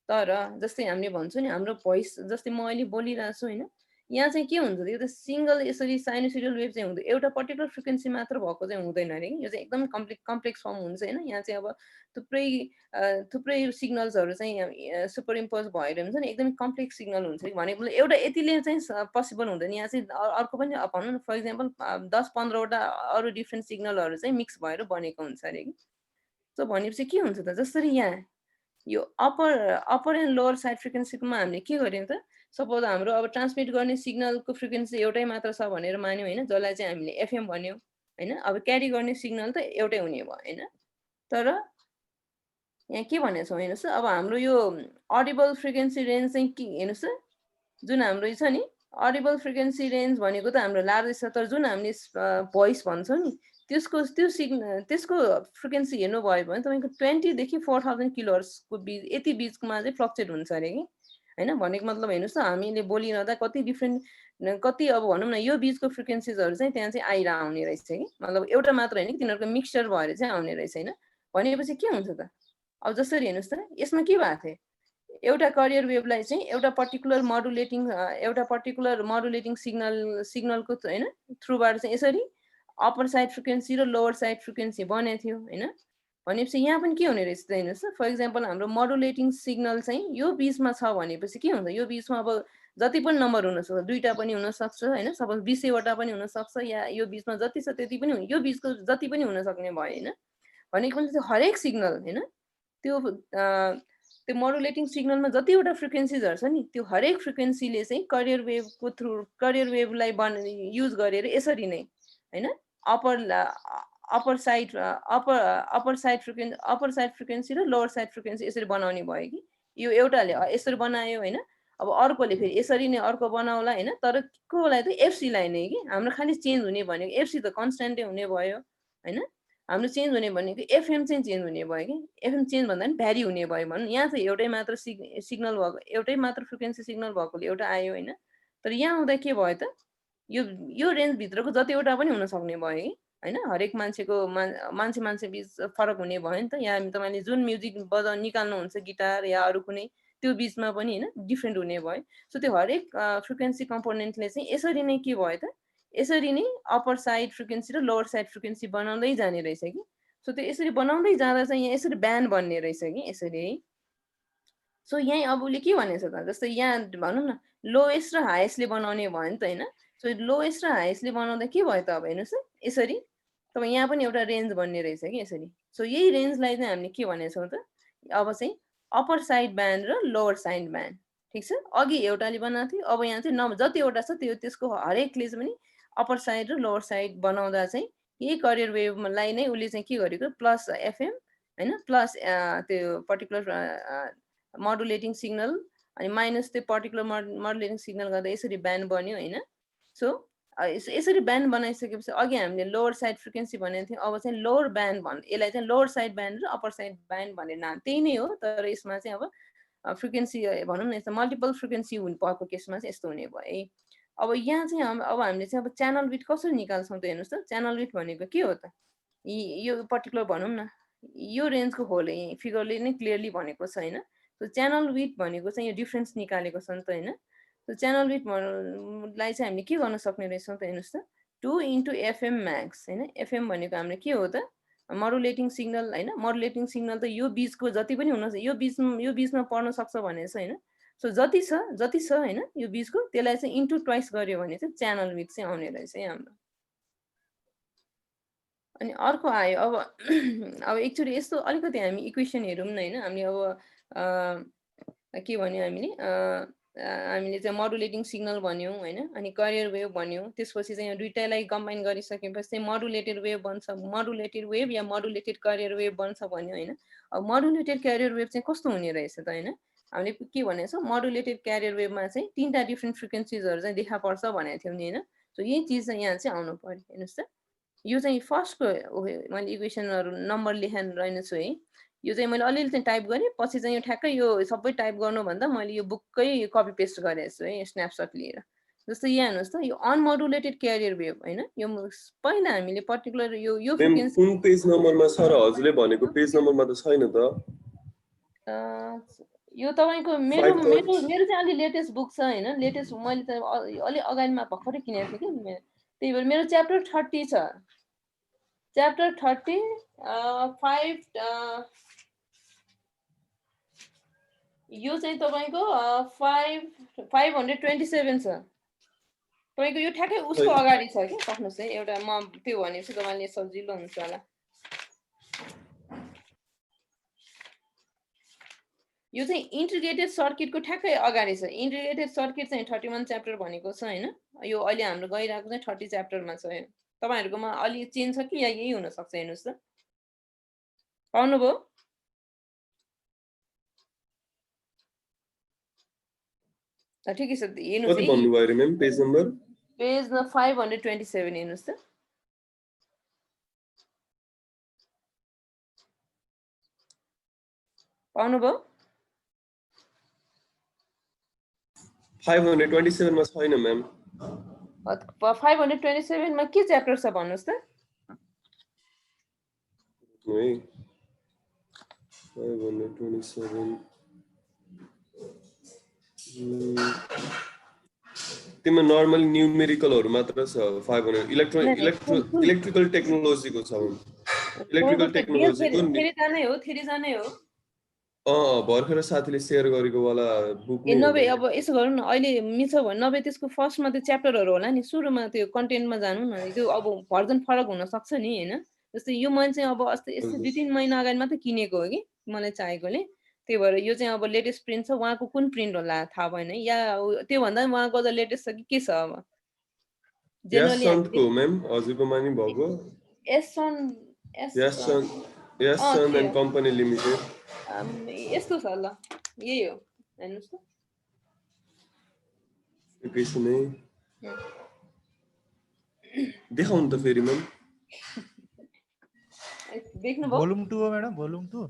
तर जस्तै हामीले भन्छौँ नि हाम्रो भोइस जस्तै म अहिले बोलिरहेको छु होइन, यहाँ चाहिँ के हुन्छ यो त सिङ्गल यसरी साइनोसोइडल वेभ चाहिँ हुँदैन, एउटा पर्टिकुलर फ्रिक्वेन्सी मात्र भएको चाहिँ हुँदैन अरे कि, यो चाहिँ एकदम कम्प्लेक्स फर्म हुन्छ होइन। यहाँ चाहिँ अब थुप्रै सिग्नल्सहरू चाहिँ सुपर इम्पोज भएर हुन्छ नि, एकदमै कम्प्लेक्स सिग्नल हुन्छ कि, भनेको एउटा यतिले चाहिँ पोसिबल हुँदैन। यहाँ चाहिँ अर्को पनि भनौँ न, फर इक्जाम्पल 10-15वटा अरू डिफ्रेन्ट सिग्नलहरू चाहिँ मिक्स भएर बनेको हुन्छ अरे कि। सो भनेपछि के हुन्छ त, जसरी यहाँ यो अप्पर एन्ड लोवर साइड फ्रिक्वेन्सीकोमा हामीले के गर्यौँ त, सपोज हाम्रो अब ट्रान्समिट गर्ने सिग्नलको फ्रिक्वेन्सी एउटै मात्र छ भनेर मान्यौँ होइन, जसलाई चाहिँ हामीले एफएम भन्यौँ होइन। अब क्यारी गर्ने सिग्नल त एउटै हुने भयो होइन। तर यहाँ के भनेको छौँ हेर्नुहोस् त, अब हाम्रो यो अडिबल फ्रिक्वेन्सी रेन्ज चाहिँ के हेर्नुहोस् त, जुन हाम्रो छ नि अडिबल फ्रिक्वेन्सी रेन्ज भनेको त हाम्रो लार्जेस्ट छ, तर जुन हामीले भोइस भन्छौँ नि त्यसको फ्रिक्वेन्सी हेर्नुभयो भने तपाईँको 20 देखि 4000 किलोहर्ट्जको बिच यति बिचमा चाहिँ फ्लक्चुएट हुन्छ अरे कि होइन। भनेको मतलब हेर्नुहोस् त, हामीले बोलिरहँदा कति डिफ्रेन्ट कति अब भनौँ न यो बिचको फ्रिक्वेन्सिजहरू चाहिँ त्यहाँ चाहिँ आउने रहेछ कि, मतलब एउटा मात्र होइन कि, तिनीहरूको मिक्सचर भएर चाहिँ आउने रहेछ होइन। भनेपछि के हुन्छ त, अब जसरी हेर्नुहोस् त यसमा के भएको थियो, एउटा करियर वेभलाई चाहिँ एउटा पर्टिकुलर मोडुलेटिङ सिग्नलको होइन थ्रुबाट चाहिँ यसरी अप्पर साइड फ्रिक्वेन्सी र लोवर साइड फ्रिक्वेन्सी बनेको थियो होइन। भनेपछि यहाँ पनि के हुने रहेछ त हेर्नुहोस् त, फर इक्जाम्पल हाम्रो मोडुलेटिङ सिग्नल चाहिँ यो बिचमा छ भनेपछि के हुन्छ, यो बिचमा अब जति पनि नम्बर हुनसक्छ, 2टा पनि हुनसक्छ होइन, सपोज 20वटा पनि हुनसक्छ, या यो बिचमा जति छ त्यति पनि, यो बिचको जति पनि हुनसक्ने भयो होइन। भनेको पनि त्यो हरेक सिग्नल होइन, त्यो मोडुलेटिङ सिग्नलमा जतिवटा फ्रिक्वेन्सिजहरू छ नि, त्यो हरेक फ्रिक्वेन्सीले चाहिँ करियर वेभलाई युज गरेर यसरी नै होइन अप्पर साइड फ्रिक्वेन्सी र लोवर साइड फ्रिक्वेन्सी यसरी बनाउने भयो कि। यो एउटाले यसरी बनायो होइन, अब अर्कोले फेरि यसरी नै अर्को बनाउला होइन। तर कोलाई त एफसीलाई नै कि, हाम्रो खालि चेन्ज हुने भनेको एफसी त कन्सटेन्टै हुने भयो होइन, हाम्रो चेन्ज हुने भनेको एफएम चाहिँ चेन्ज हुने भयो कि। एफएम चेन्ज भन्दा पनि भ्यारी हुने भयो भनौँ। यहाँ चाहिँ एउटै मात्र सिग्नल भएको, एउटै मात्र फ्रिक्वेन्सी सिग्नल भएकोले एउटा आयो होइन। तर यहाँ आउँदा के भयो त, यो रेन्जभित्रको जतिवटा पनि हुन सक्ने भयो कि होइन। हरेक मान्छेको मान्छे बिच फरक हुने भयो नि त। यहाँ तपाईँले जुन म्युजिक निकाल्नुहुन्छ गिटार या अरू कुनै, त्यो बिचमा पनि होइन डिफ्रेन्ट हुने भयो। सो त्यो हरेक फ्रिक्वेन्सी कम्पोनेन्टले चाहिँ यसरी नै के भयो त, यसरी नै अप्पर साइड फ्रिक्वेन्सी र लोवर साइड फ्रिक्वेन्सी बनाउँदै जाने रहेछ कि। सो त्यो यसरी बनाउँदै जाँदा चाहिँ यहाँ यसरी ब्यान्ड बन्ने रहेछ कि यसरी है। सो यहीँ अब उसले के भनेको छ त, जस्तै यहाँ भनौँ न लोएस्ट र हाएस्टले बनाउने भयो नि त होइन। सो लोएस्ट र हाएस्टले बनाउँदा के भयो त, अब हेर्नुहोस् त यसरी तपाईँ यहाँ पनि एउटा रेन्ज बन्ने रहेछ कि यसरी। सो यही रेन्जलाई चाहिँ हामीले के भनेको छौँ त, अब चाहिँ अप्पर साइड ब्यान्ड र लोवर साइड ब्यान्ड, ठिक छ। अघि एउटाले बनाएको थियो, अब यहाँ चाहिँ जतिवटा छ त्यसको हरेकले चाहिँ पनि अप्पर साइड र लोवर साइड बनाउँदा चाहिँ यही करियर वेभलाई नै उसले चाहिँ के गरेको, प्लस एफएम होइन, प्लस त्यो पर्टिकुलर मोडुलेटिङ सिग्नल अनि माइनस त्यो पर्टिकुलर मोडुलेटिङ सिग्नल गर्दा यसरी ब्यान्ड बन्यो होइन। सो यसरी ब्यान्ड बनाइसकेपछि अघि हामीले लोवर साइड फ्रिक्वेन्सी भनेको थियो, अब चाहिँ लोवर ब्यान्ड यसलाई चाहिँ लोवर साइड ब्यान्ड र अप्पर साइड ब्यान्ड भनेर नाम त्यही नै हो। तर यसमा चाहिँ अब फ्रिक्वेन्सी भनौँ न यस्तो मल्टिपल फ्रिक्वेन्सी भएको केसमा चाहिँ यस्तो हुने भयो है। अब यहाँ चाहिँ अब हामीले चाहिँ अब च्यानल विथ कसरी निकाल्छौँ त हेर्नुहोस् त। च्यानल विथ भनेको के हो त, यो पर्टिकुलर भनौँ न यो रेन्जको होल फिगरले नै क्लियरली भनेको छ होइन। सो च्यानल विथ भनेको चाहिँ यो डिफ्रेन्स निकालेको छ नि त होइन। सो च्यानल विथलाई चाहिँ हामीले के गर्न सक्ने रहेछौँ त हेर्नुहोस् त, 2 × एफएम म्याक्स होइन। एफएम भनेको हाम्रो के हो त, मोडुलेटिङ सिग्नल होइन। मोडुलेटिङ सिग्नल त यो बिचको जति पनि हुन यो बिचमा पर्न सक्छ भनेको छ होइन। सो जति छ होइन यो बिचको, त्यसलाई चाहिँ इन्टु ट्वाइस गर्यो भने चाहिँ च्यानल विथ चाहिँ आउने रहेछ है हाम्रो। अनि अर्को आयो अब अब एकचोटि यस्तो अलिकति हामी इक्वेसन हेरौँ न होइन। हामीले अब के भन्यो हामीले चाहिँ मोडुलेटिङ सिग्नल भन्यौँ होइन, अनि करियर वेभ भन्यौँ। त्यसपछि चाहिँ यो दुइटालाई कम्बाइन गरिसकेपछि चाहिँ मोडुलेटेड वेभ बन्छ, मोडुलेटेड वेभ या मोडुलेटेड करियर वेभ बन्छ भन्यो होइन। अब मोडुलेटेड क्यारियर वेभ चाहिँ कस्तो हुने रहेछ त होइन, हामीले के भनेको छौँ, मोडुलेटेड क्यारियर वेभमा चाहिँ 3टा डिफ्रेन्ट फ्रिक्वेन्सिजहरू चाहिँ देखा पर्छ भनेको थियौँ नि होइन। सो यही चिज चाहिँ यहाँ चाहिँ आउनु पर्यो हेर्नुहोस् त। यो चाहिँ फर्स्टको मैले इक्वेसनहरू नम्बर लेखेर रहेनछु है। यो चाहिँ मैले अलिअलि चाहिँ टाइप गरेँ, पछि चाहिँ यो ठ्याक्कै यो सबै टाइप गर्नुभन्दा मैले यो बुककै कपी पेस्ट गरेको छु है स्न्यापसट लिएर। जस्तै यहाँ हेर्नुहोस् त यो अनमोडुलेटेड क्यारियर वेभ होइन यो पहिला हामीले पर्टिकुलर यो म्याम फ्रिक्वेन्सी कुन पेज नम्बरमा छ र हजुरले भनेको पेज नम्बरमा त छैन त यो तपाईँको मेरो मेरो मेरो चाहिँ अलि लेटेस्ट बुक छ होइन लेटेस्ट मैले त अलि अगाडिमा भर्खरै किनेको थिएँ कि त्यही भएर मेरो च्याप्टर 30 छ च्याप्टर 30 यो चाहिँ तपाईँको 527 छ तपाईँको यो ठ्याक्कै उसको अगाडि छ कि सक्नुहोस् है एउटा म त्यो भनेपछि तपाईँले सजिलो हुन्छ होला यो चाहिँ इन्टिग्रेटेड सर्किटको ठ्याक्कै अगाडि छ इन्टिग्रेटेड सर्किट चाहिँ 31 च्याप्टर भनेको छ होइन यो अहिले हाम्रो गइरहेको चाहिँ 30 च्याप्टरमा छ तपाईँहरूकोमा अलि चेन्ज छ कि या यही हुन सक्छ हेर्नुहोस् त पाउनुभयो ठिकै छ हेर्नुहोस् कति भन्नुभयो रे म्याम पेज नम्बर पेज 527 हेर्नुहोस् त पाउनुभयो 527 मा छैन म्याम 527 मा के च्याप्टर छ भन्नुस् त है 527 तिम्रो नर्मल न्यूमेरिकलहरु मात्र छ 500 इलेक्ट्रिकल टेक्नोलोजीको छ इलेक्ट्रिकल टेक्नोलोजीको फेरि जानै हो भर्खर साथीले शेयर गरेको वाला बुक ए नभए अब यसो गरौँ न अहिले मिल्छ भने नभए त्यसको फर्स्टमा त्यो च्याप्टरहरु होला नि सुरुमा त्यो कन्टेन्टमा जानु न त्यो अब भर्जन फरक हुन सक्छ नि हैन जस्तै यो मैले चाहिँ अब अस्ति यस्तो 2-3 महिना अगाडि मात्र किनेको हो कि मलाई चाहेकोले त्यही भएर यो चाहिँ अब लेटेस्ट प्रिन्ट छ उहाँको कुन प्रिन्ट होला थाहा भएन या त्यो भन्दा उहाँको अझ लेटेस्ट छ कि के छ अब जेनरली मैम हजुरको मानि भएको एसन एन्ड कम्पनी लिमिटेड यस्तो छ ल यही हो हेर्नुस् त एकैछिन है देखाउनु त फेरि मैम देख्नु भयो भोल्युम 2 हो मैडम भोल्युम 2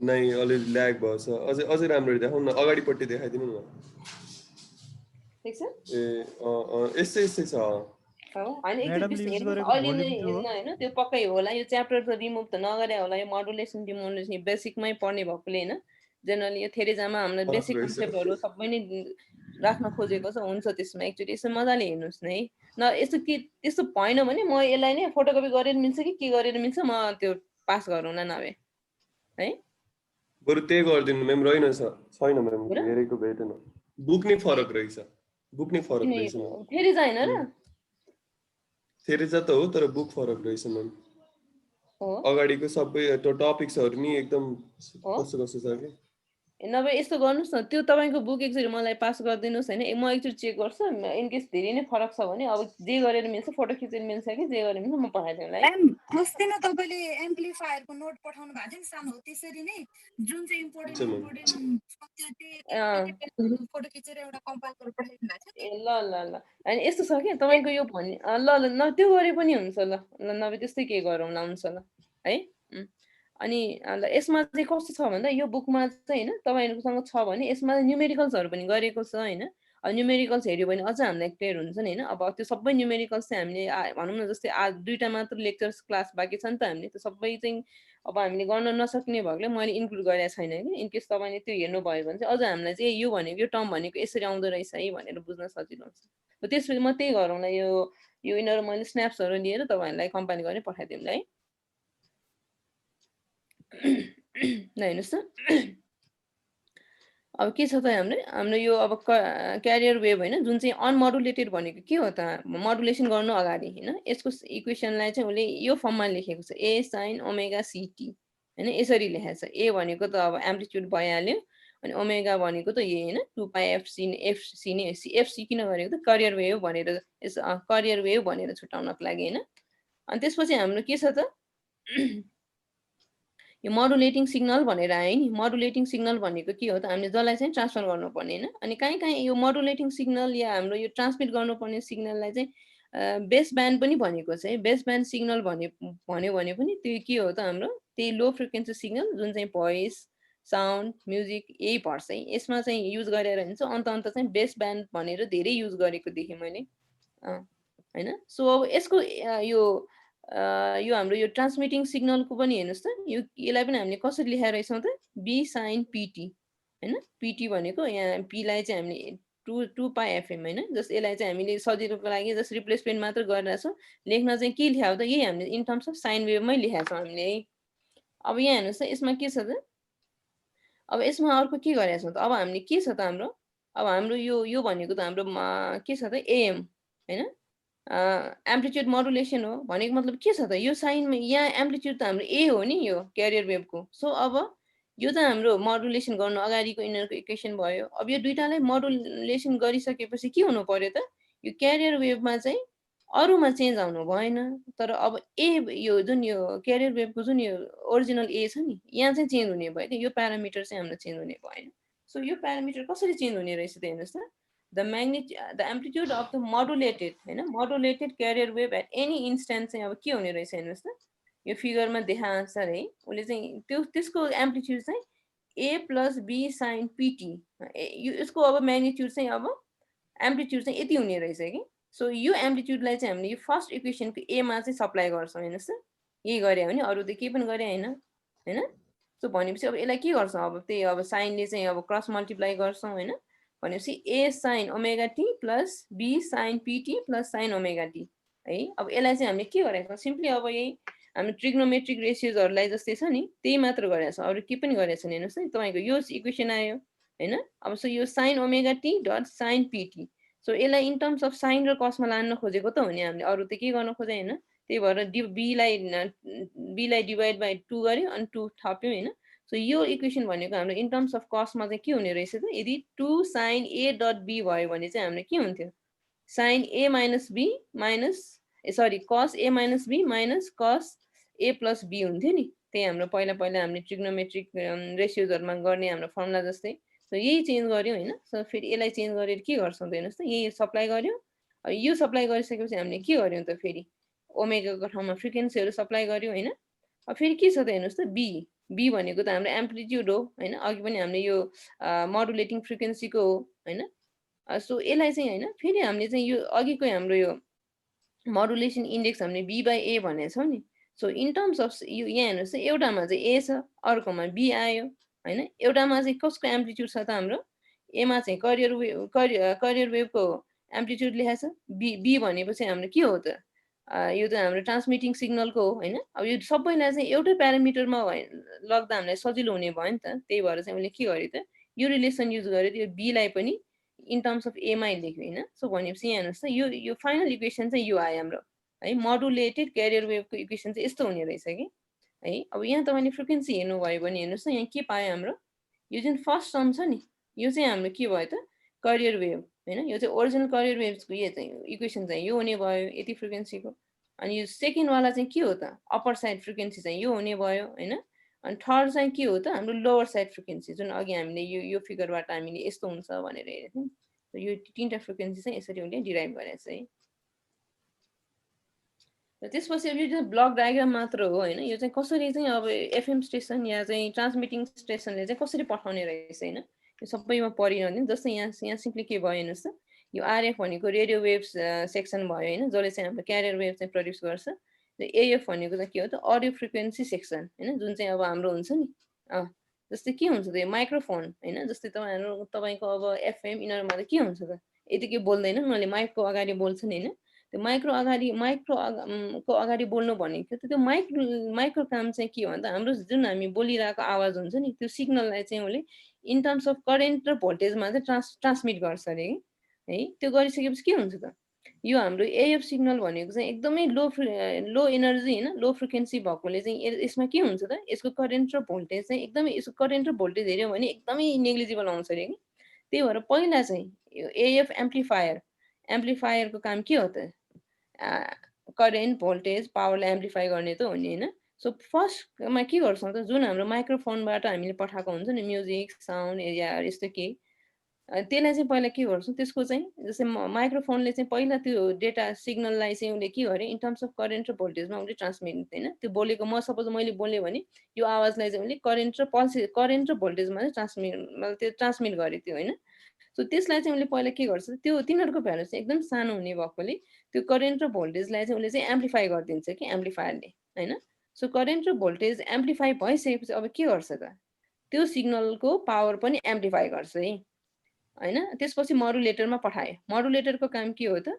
नै अलि ल्याग भएछ अझै राम्ररी देखाउनु न अगाडिपट्टि देखाइदिनु न ठीक छ ए यस्तै छ होइन त्यो पक्कै होला यो च्याप्टर त रिमुभ त नगरे होला यो मोडुलेसन डिमोडुलेसन बेसिकमै पढ्ने भएकोले हैन जेनरली यो थेरेजामा हामीले बेसिक कन्सेप्टहरु सबै नै राख्न खोजेको छ हुन्छ त्यसमा एक्चुअली यसो मजाले हेर्नुस् न है न यस्तो के त्यस्तो भएन भने म यसलाई नै फोटोकपी गरेर मिल्छ कि के गरेर मिल्छ म त्यो पास गरौँला नभए है बरु त्यही गर्दिनु मेम रहेन छैन मेम हेरेको भेटेन बुक नै फरक रहेछ थेरेजा हैन र थेरेजा त हो तर बुक फरक रहेछ मेम अगाडिको सबै त्यो टपिक्सहरु नि एकदम कस्तो छ कि नभए यस्तो गर्नुस् न त्यो तपाईको बुक एकचोटी मलाई पास गरिदिनुस् हैन म एकचोटी चेक गर्छु इन केस धेरै नै फरक छ भने अब जे गरेर मिल्छ फोटो खिचेर मिल्छ कि जे गरेर मिल्छ म पठाइदिउँला है मैम अस्तिमा तपाईले एम्प्लिफायरको नोट पठाउनु भएको थियो नि सानो त्यसरी नै जुन चाहिँ इम्पोर्टेन्ट फोटो खिचेर एउटा कम्पाइल गरेर पठाइदिनु भएको थियो ल हैन यस्तो छ कि तपाईको यो भन्ने ल त्यो गरे पनि हुन्छ ल नभए त्यस्तै के गरौँ ल हुन्छ ल है अनि यसमा चाहिँ कस्तो छ भन्दा यो बुकमा चाहिँ हैन तपाईहरुसँग छ भने यसमा न्यूमेरिकल्सहरु पनि गरेको छ हैन न्यूमेरिकल्स हेर्यो भने अझ हामीलाई क्लियर हुन्छ नि हैन अब त्यो सबै न्यूमेरिकल्स चाहिँ हामीले भनौं न जस्तै आज दुईटा मात्र लेक्चर्स क्लास बाँकी छ नि त हामीले त्यो सबै चाहिँ अब हामीले गर्न नसक्ने भएकोले मैले इन्क्लुड गरेको छैन कि इन केस तपाईले त्यो हेर्नु भयो भने चाहिँ अझ हामीलाई चाहिँ यो भनेको यो टर्म भनेको यसरी आउँदो रहेछ है भनेर बुझ्न सजिलो हुन्छ त्यसपछि म त्यही गरौँला यो यिनीहरु मैले स्न्याप्सहरु लिएर तपाईहरुलाई कम्पाइल गरेर पठाइदिउँला है ल हेर्नुस् त अब के छ त हाम्रो यो अब क्यारियर वेभ हैन जुन चाहिँ अनमोडुलेटेड भनेको के हो त मोडुलेसन गर्नु अगाडि हैन यसको इक्वेसनलाई चाहिँ उले यो फर्ममा लेखेको छ a sin ओमेगा ct हैन यसरी लेखेको छ a भनेको त अब एम्प्लिट्युड भइहाल्यो अनि ओमेगा भनेको त यही हैन 2 पाइ fc नै fc किन गरेको त क्यारियर वेभ भनेर क्यारियर वेभ भनेर छुटाउनको लागि हैन अनि त्यसपछि हाम्रो के छ त यो मोडुलेटिङ सिग्नल भनेर आयो नि मोडुलेटिङ सिग्नल भनेको के हो त हामीले जसलाई चाहिँ ट्रान्सफर गर्नुपर्ने हैन अनि कहीँ यो मोडुलेटिङ सिग्नल या हाम्रो यो ट्रान्समिट गर्नुपर्ने सिग्नललाई चाहिँ बेस ब्यान्ड पनि भनेको छ है बेस ब्यान्ड सिग्नल भन्यो भने पनि त्यो के हो त हाम्रो त्यही लो फ्रिक्वेन्सी सिग्नल जुन चाहिँ भोइस साउन्ड म्युजिक यही पर्छ है यसमा चाहिँ युज गरेर हुन्छ अन्त चाहिँ बेस ब्यान्ड भनेर धेरै युज गरेको देखेँ मैले होइन सो अब यसको यो हाम्रो यो ट्रान्समिटिङ सिग्नलको पनि हेर्नुहोस् त यसलाई पनि हामीले कसरी लेखेर रहेछौँ त बी साइन पिटी होइन पिटी भनेको यहाँ पीलाई चाहिँ हामीले 2 पाई एफएम होइन जस यसलाई चाहिँ हामीले सजिलोको लागि जस्ट रिप्लेसमेन्ट मात्र गरिरहेछौँ लेख्न चाहिँ के लेखाएको त यही हामीले इन टर्म्स अफ साइन वेभमै लेखेका छौँ हामीले है अब यहाँ हेर्नुहोस् त यसमा के छ त अब यसमा अर्को के गरेका छौँ त अब हामीले के छ त हाम्रो अब हाम्रो यो भनेको त हाम्रो के छ त एएम होइन एम्प्लिट्युड मोडुलेसन हो भनेको मतलब के छ त यो साइनमा यहाँ एम्प्लिट्युड त हाम्रो ए हो नि यो क्यारियर वेभको सो अब यो त हाम्रो मोडुलेसन गर्नु अगाडिको यिनीहरूको इक्वेसन भयो अब यो दुईटालाई मोडुलेसन गरिसकेपछि के हुनु पर्यो त यो क्यारियर वेभमा चाहिँ अरूमा चेन्ज आउनु भएन तर अब ए यो जुन यो क्यारियर वेभको जुन यो ओरिजिनल ए छ नि यहाँ चाहिँ चेन्ज हुने भयो यो प्यारामिटर चाहिँ हाम्रो चेन्ज हुने भएन सो यो प्यारामिटर कसरी चेन्ज हुने रहेछ त हेर्नुहोस् त the amplitude of the modulated होइन modulated carrier wave at any instant चाहिँ अब के हुने रहेछ हेर्नुहोस् त यो फिगरमा देखा अनुसार है उसले चाहिँ त्यसको एम्प्लिट्युड चाहिँ ए प्लस बी साइन पिटी यसको अब म्याग्निट्युड चाहिँ अब एम्प्लिट्युड चाहिँ यति हुने रहेछ कि सो यो एम्प्लिट्युडलाई चाहिँ हामीले यो फर्स्ट इक्वेसनको एमा चाहिँ सप्लाई गर्छौँ हेर्नुहोस् त यही गरे हो नि अरू त केही पनि गरे होइन सो भनेपछि अब यसलाई के गर्छौँ अब त्यही अब साइनले चाहिँ अब क्रस मल्टिप्लाई गर्छौँ होइन भनेपछि A sine omega T plus B sine pi T plus sine omega T है अब यसलाई चाहिँ हामीले के गरेका छौँ सिम्पली अब यही हामी ट्रिग्नोमेट्रिक रेसियोजहरूलाई जस्तै छ नि त्यही मात्र गरेका छौँ अरू के पनि गरेका छैन हेर्नुहोस् है तपाईँको यो इक्वेसन आयो होइन अब सो यो sine omega T dot sine PT so यसलाई इन टर्म्स अफ साइन र कस्टमा लान्न खोजेको त हो नि हामीले अरू त के गर्न खोजे होइन त्यही भएर बीलाई डिभाइड बाई 2 गऱ्यो अनि 2 थप्यो होइन सो यो इक्वेसन भनेको हाम्रो इन टर्म्स अफ कस्टमा चाहिँ के हुने रहेछ त यदि 2 साइन ए डट बी भयो भने चाहिँ हाम्रो के हुन्थ्यो sine A minus B minus sorry cos A minus B minus cos A plus be हुन्थ्यो नि त्यही हाम्रो पहिला हामीले ट्रिग्नोमेट्रिक रेसियोजहरूमा गर्ने हाम्रो फर्मुला जस्तै सो यही चेन्ज गर्यो होइन सो फेरि यसलाई चेन्ज गरेर के गर्छौँ त हेर्नुहोस् त यही सप्लाई गर्यो यो सप्लाई गरिसकेपछि हामीले के गर्यौँ त फेरि ओमेगाको ठाउँमा फ्रिक्वेन्सीहरू सप्लाई गर्यो होइन अब फेरि के छ त हेर्नुहोस् त बी भनेको त हाम्रो एम्प्लिट्युड हो होइन अघि पनि हामीले यो मोडुलेटिङ फ्रिक्वेन्सीको हो होइन सो यसलाई चाहिँ होइन फेरि हामीले चाहिँ यो अघिको हाम्रो यो मोडुलेसन इन्डेक्स हामीले बी बाई ए भनेको छौँ नि सो इन टर्म्स अफ यो यहाँ हेर्नुहोस् त एउटामा चाहिँ ए छ अर्कोमा बी आयो होइन एउटामा चाहिँ कसको एम्प्लिट्युड छ त हाम्रो एमा चाहिँ करियर वेभको एम्प्लिट्युड लेखाएको छ बी भनेपछि हाम्रो के हो त यो त हाम्रो ट्रान्समिटिङ सिग्नलको हो होइन अब यो सबैलाई चाहिँ एउटै प्यारामिटरमा लग्दा हामीलाई सजिलो हुने भयो नि त त्यही भएर चाहिँ उसले के गर्यो त यो रिलेसन युज गरेर यो बीलाई पनि इन टर्म्स अफ एमाई लेख्यो होइन सो भनेपछि यहाँ हेर्नुहोस् त यो फाइनल इक्वेसन चाहिँ यो आयो हाम्रो है मोडुलेटेड क्यारियर वेभको इक्वेसन चाहिँ यस्तो हुने रहेछ कि है अब यहाँ तपाईँले फ्रिक्वेन्सी हेर्नुभयो भने हेर्नुहोस् त यहाँ के पायो हाम्रो यो जुन फर्स्ट टर्म छ नि यो चाहिँ हाम्रो के भयो त करियर वेभ होइन यो चाहिँ ओरिजिनल करियर वेभको यो चाहिँ इक्वेसन चाहिँ यो हुने भयो यति फ्रिक्वेन्सीको अनि यो सेकेन्डवाला चाहिँ के हो त अप्पर साइड फ्रिक्वेन्सी चाहिँ यो हुने भयो होइन अनि थर्ड चाहिँ के हो त हाम्रो लोवर साइड फ्रिक्वेन्सी जुन अघि हामीले यो फिगरबाट हामीले यस्तो हुन्छ भनेर हेरेको थियौँ यो तिनवटा फ्रिक्वेन्सी चाहिँ यसरी उसले डिराइभ गरेको छ है र त्यसपछि अब यो चाहिँ ब्लक डायग्राम मात्र हो होइन यो चाहिँ कसरी चाहिँ अब एफएम स्टेसन या चाहिँ ट्रान्समिटिङ स्टेसनले चाहिँ कसरी पठाउने रहेछ होइन यो सबैमा परिरहने जस्तै यहाँ सिम्पली के भयो हेर्नुहोस् त यो आरएफ भनेको रेडियो वेभ्स सेक्सन भयो होइन जसले चाहिँ हाम्रो क्यारियर वेभ चाहिँ प्रड्युस गर्छ र एएफ भनेको चाहिँ के हो त अडियो फ्रिक्वेन्सी सेक्सन होइन जुन चाहिँ अब हाम्रो हुन्छ नि जस्तै के हुन्छ त यो माइक्रोफोन होइन जस्तै तपाईँको अब एफएम यिनीहरूमा त के हुन्छ त यति के बोल्दैन उनीहरूले माइकको अगाडि बोल्छन् होइन त्यो माइक्रोको अगाडि बोल्नु भनेको त्यो माइक्रो काम चाहिँ के हो भन्दा हाम्रो जुन हामी बोलिरहेको आवाज हुन्छ नि त्यो सिग्नललाई चाहिँ उसले इन टर्म्स अफ करेन्ट र भोल्टेजमा चाहिँ ट्रान्समिट गर्छ अरे है त्यो गरिसकेपछि के हुन्छ त यो हाम्रो एएफ सिग्नल भनेको चाहिँ एकदमै लो एनर्जी होइन लो फ्रिक्वेन्सी भएकोले चाहिँ यसमा के हुन्छ त यसको करेन्ट र भोल्टेज चाहिँ एकदमै यसको करेन्ट र भोल्टेज हेऱ्यो भने एकदमै नेग्लिजिबल आउँछ अरे कि त्यही भएर पहिला चाहिँ यो एएफ एम्प्लिफायरको काम के हो त करेन्ट भोल्टेज पावरलाई एम्प्लिफाई गर्ने त हो नि होइन सो फर्स्टमा के गर्छौँ त जुन हाम्रो माइक्रोफोनबाट हामीले पठाएको हुन्छ नि म्युजिक साउन्ड या यस्तो केही त्यसलाई चाहिँ पहिला के गर्छौँ, त्यसको चाहिँ जस्तै माइक्रोफोनले चाहिँ पहिला त्यो डेटा सिग्नललाई चाहिँ उसले के गरे इन टर्म्स अफ करेन्ट र भोल्टेजमा उसले ट्रान्समिट होइन, त्यो बोलेको सपोज मैले बोलेँ भने यो आवाजलाई चाहिँ उसले करेन्ट र भोल्टेजमा चाहिँ ट्रान्समिट गरे त्यो होइन। सो त्यसलाई चाहिँ उसले पहिला के गर्छ, त्यो तिनीहरूको भ्यालु चाहिँ एकदम सानो हुने भएकोले त्यो करेन्ट र भोल्टेजलाई चाहिँ उसले चाहिँ एम्प्लिफाई गरिदिन्छ कि एम्प्लिफायरले होइन। सो करेन्ट र भोल्टेज एम्प्लिफाई भइसकेपछि अब के गर्छ त, त्यो सिग्नलको पावर पनि एम्प्लिफाई गर्छ है होइन। त्यसपछि मोडुलेटरमा पठायो, मोडुलेटरको काम के हो त,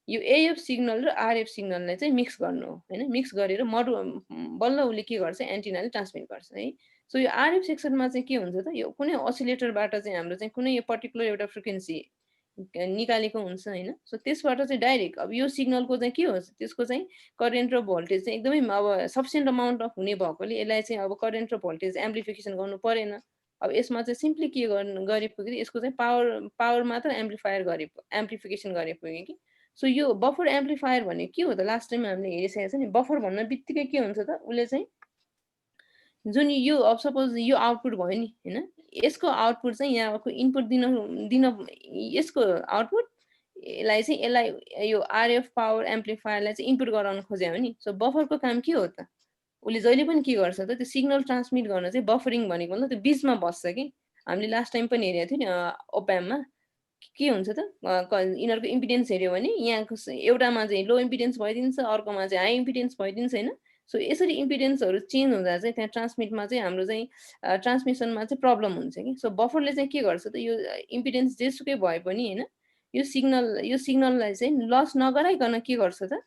यो एएफ सिग्नल र आरएफ सिग्नललाई चाहिँ मिक्स गर्नु हो होइन। मिक्स गरेर बल्ल उसले के गर्छ, एन्टिनाले ट्रान्समिट गर्छ है। सो यो आरएफ सेक्सनमा चाहिँ के हुन्छ त, यो कुनै असिलेटरबाट चाहिँ हाम्रो चाहिँ कुनै यो पर्टिकुलर एउटा फ्रिक्वेन्सी निकालेको हुन्छ होइन। सो त्यसबाट चाहिँ डाइरेक्ट अब यो सिग्नलको चाहिँ के हुन्छ, त्यसको चाहिँ करेन्ट र भोल्टेज चाहिँ एकदमै अब सफिसियन्ट अमाउन्ट अफ हुने भएकोले यसलाई चाहिँ अब करेन्ट र भोल्टेज एम्प्लिफिकेसन गर्नु परेन। अब यसमा चाहिँ सिम्पली के गरे पुग्यो, यसको चाहिँ पावर मात्र एम्प्लिफिकेसन गरे पुग्यो कि। सो यो बफर एम्प्लिफायर भने के हो त, लास्ट टाइम हामीले हेरिसकेको छ नि, बफर भन्ने बित्तिकै के हुन्छ त, उसले चाहिँ जुन यो अब सपोज यो आउटपुट भयो नि होइन, यसको आउटपुट चाहिँ यहाँको इनपुट दिन यसको आउटपुट यसलाई यो आरएफ पावर एम्प्लिफायरलाई चाहिँ इनपुट गराउन खोज्यो नि। सो बफरको काम के हो त, उसले जहिले पनि के गर्छ त, त्यो सिग्नल ट्रान्समिट गर्न चाहिँ बफरिङ भनेको मतलब त्यो बिचमा बस्छ कि। हामीले लास्ट टाइम पनि हेरेको थियो नि ओप्याममा के हुन्छ त, यिनीहरूको इम्पिडेन्स हेऱ्यो भने यहाँको एउटामा चाहिँ लो इम्पिडेन्स भइदिन्छ, अर्कोमा चाहिँ हाई इम्पिडेन्स भइदिन्छ होइन। सो यसरी इम्पिडेन्सहरू चेन्ज हुँदा चाहिँ त्यहाँ ट्रान्समिटमा चाहिँ हाम्रो चाहिँ ट्रान्समिसनमा चाहिँ प्रब्लम हुन्छ कि। सो बफरले चाहिँ के गर्छ त, यो इम्पिडेन्स जेसुकै भए पनि होइन, यो सिग्नललाई चाहिँ लस नगराइकन के गर्छ त,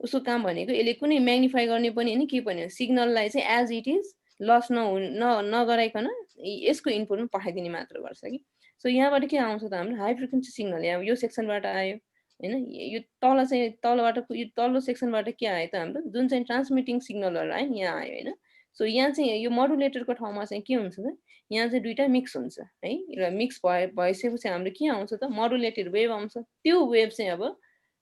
उसको काम भनेको यसले कुनै म्याग्निफाई गर्ने पनि होइन के पनि, सिग्नललाई चाहिँ एज इट इज लस नगराइकन यसको इनपुटमा पठाइदिने मात्र गर्छ कि। सो यहाँबाट के आउँछ त, हाम्रो हाई फ्रिक्वेन्सी सिग्नल यहाँ यो सेक्सनबाट आयो होइन, यो तल चाहिँ तलबाट यो तल्लो सेक्सनबाट के आयो त, हाम्रो जुन चाहिँ ट्रान्समिटिङ सिग्नलहरू आयो नि यहाँ आयो होइन। सो यहाँ चाहिँ यो मोडुलेटरको ठाउँमा चाहिँ के हुन्छ त, यहाँ चाहिँ दुइटा मिक्स हुन्छ है, र मिक्स भइसकेपछि हाम्रो के आउँछ त, मोडुलेटेड वेभ आउँछ। त्यो वेभ चाहिँ अब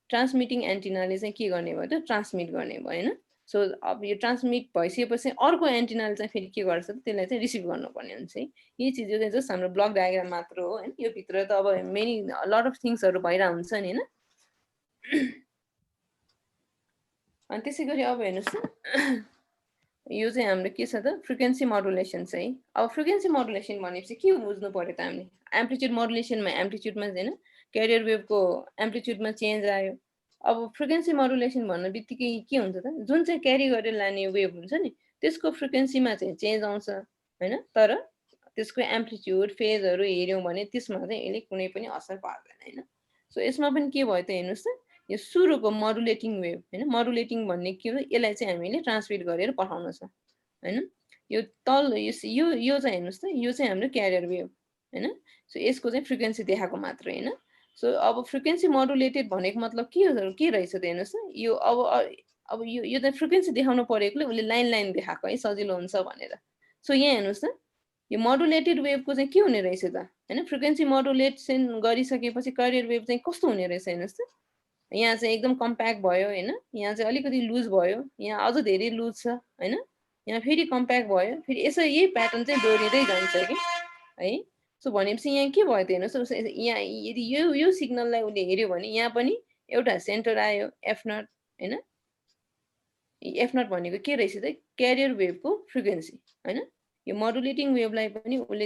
ट्रान्समिटिङ एन्टिनाले चाहिँ के गर्ने भयो त, ट्रान्समिट गर्ने भयो होइन। सो अब यो ट्रान्समिट भइसकेपछि अर्को एन्टिनाले चाहिँ फेरि के गर्छ त, त्यसलाई चाहिँ रिसिभ गर्नुपर्ने हुन्छ है। यही चिज चाहिँ जस्ट हाम्रो ब्लक डायग्राम मात्र हो होइन, यो भित्र त अब मेनी लट अफ थिङ्सहरू भइरहेको हुन्छ नि होइन। अनि त्यसै गरी अब हेर्नुहोस् न, यो चाहिँ हाम्रो के छ त, फ्रिक्वेन्सी मोडुलेसन चाहिँ। अब फ्रिक्वेन्सी मोडुलेसन भनेपछि के बुझ्नु पर्यो त हामीले, एम्प्लिट्युड मोडुलेसनमा एम्प्लिट्युडमा होइन क्यारियर वेभको एम्प्लिट्युडमा चेन्ज आयो। अब फ्रिक्वेन्सी मोडुलेसन भन्ने बित्तिकै के हुन्छ त, जुन चाहिँ क्यारी गरेर लाने वेभ हुन्छ नि त्यसको फ्रिक्वेन्सीमा चाहिँ चेन्ज आउँछ होइन, तर त्यसको एम्प्लिट्युड फेजहरू हेऱ्यौँ भने त्यसमा चाहिँ यसले कुनै पनि असर पार्दैन होइन। सो यसमा पनि के भयो त हेर्नुहोस् त, यो सुरुको मोडुलेटिङ वेभ होइन, मोडुलेटिङ भन्ने के हो, यसलाई चाहिँ हामीले ट्रान्समिट गरेर पठाउन छ होइन। यो तल यो चाहिँ हेर्नुहोस् त, यो चाहिँ हाम्रो क्यारियर वेभ होइन। सो यसको चाहिँ फ्रिक्वेन्सी देखाएको मात्र होइन। सो अब फ्रिक्वेन्सी मोडुलेटेड भनेको मतलब के रहेछ त हेर्नुहोस् त, यो अब यो त फ्रिक्वेन्सी देखाउनु परेकोले उसले लाइन देखाएको है, सजिलो हुन्छ भनेर। सो यहाँ हेर्नुहोस् त, यो मोडुलेटेड वेभको चाहिँ के हुने रहेछ त होइन, फ्रिक्वेन्सी मोडुलेसन गरिसकेपछि क्यारियर वेभ चाहिँ कस्तो हुने रहेछ हेर्नुहोस् त, यहाँ चाहिँ एकदम कम्प्याक्ट भयो होइन, यहाँ चाहिँ अलिकति लुज भयो, यहाँ अझ धेरै लुज छ होइन, यहाँ फेरि कम्प्याक्ट भयो, फेरि यसो यही प्याटर्न चाहिँ दोहोरिँदै जान्छ कि है। सो भनेपछि यहाँ के भयो त हेर्नुहोस्, यहाँ यदि यो सिग्नललाई उसले हेऱ्यो भने यहाँ पनि एउटा सेन्टर आयो एफ नट होइन। एफ नट भनेको के रहेछ त, क्यारियर वेभको फ्रिक्वेन्सी होइन। यो मोडुलेटिङ वेभलाई पनि उसले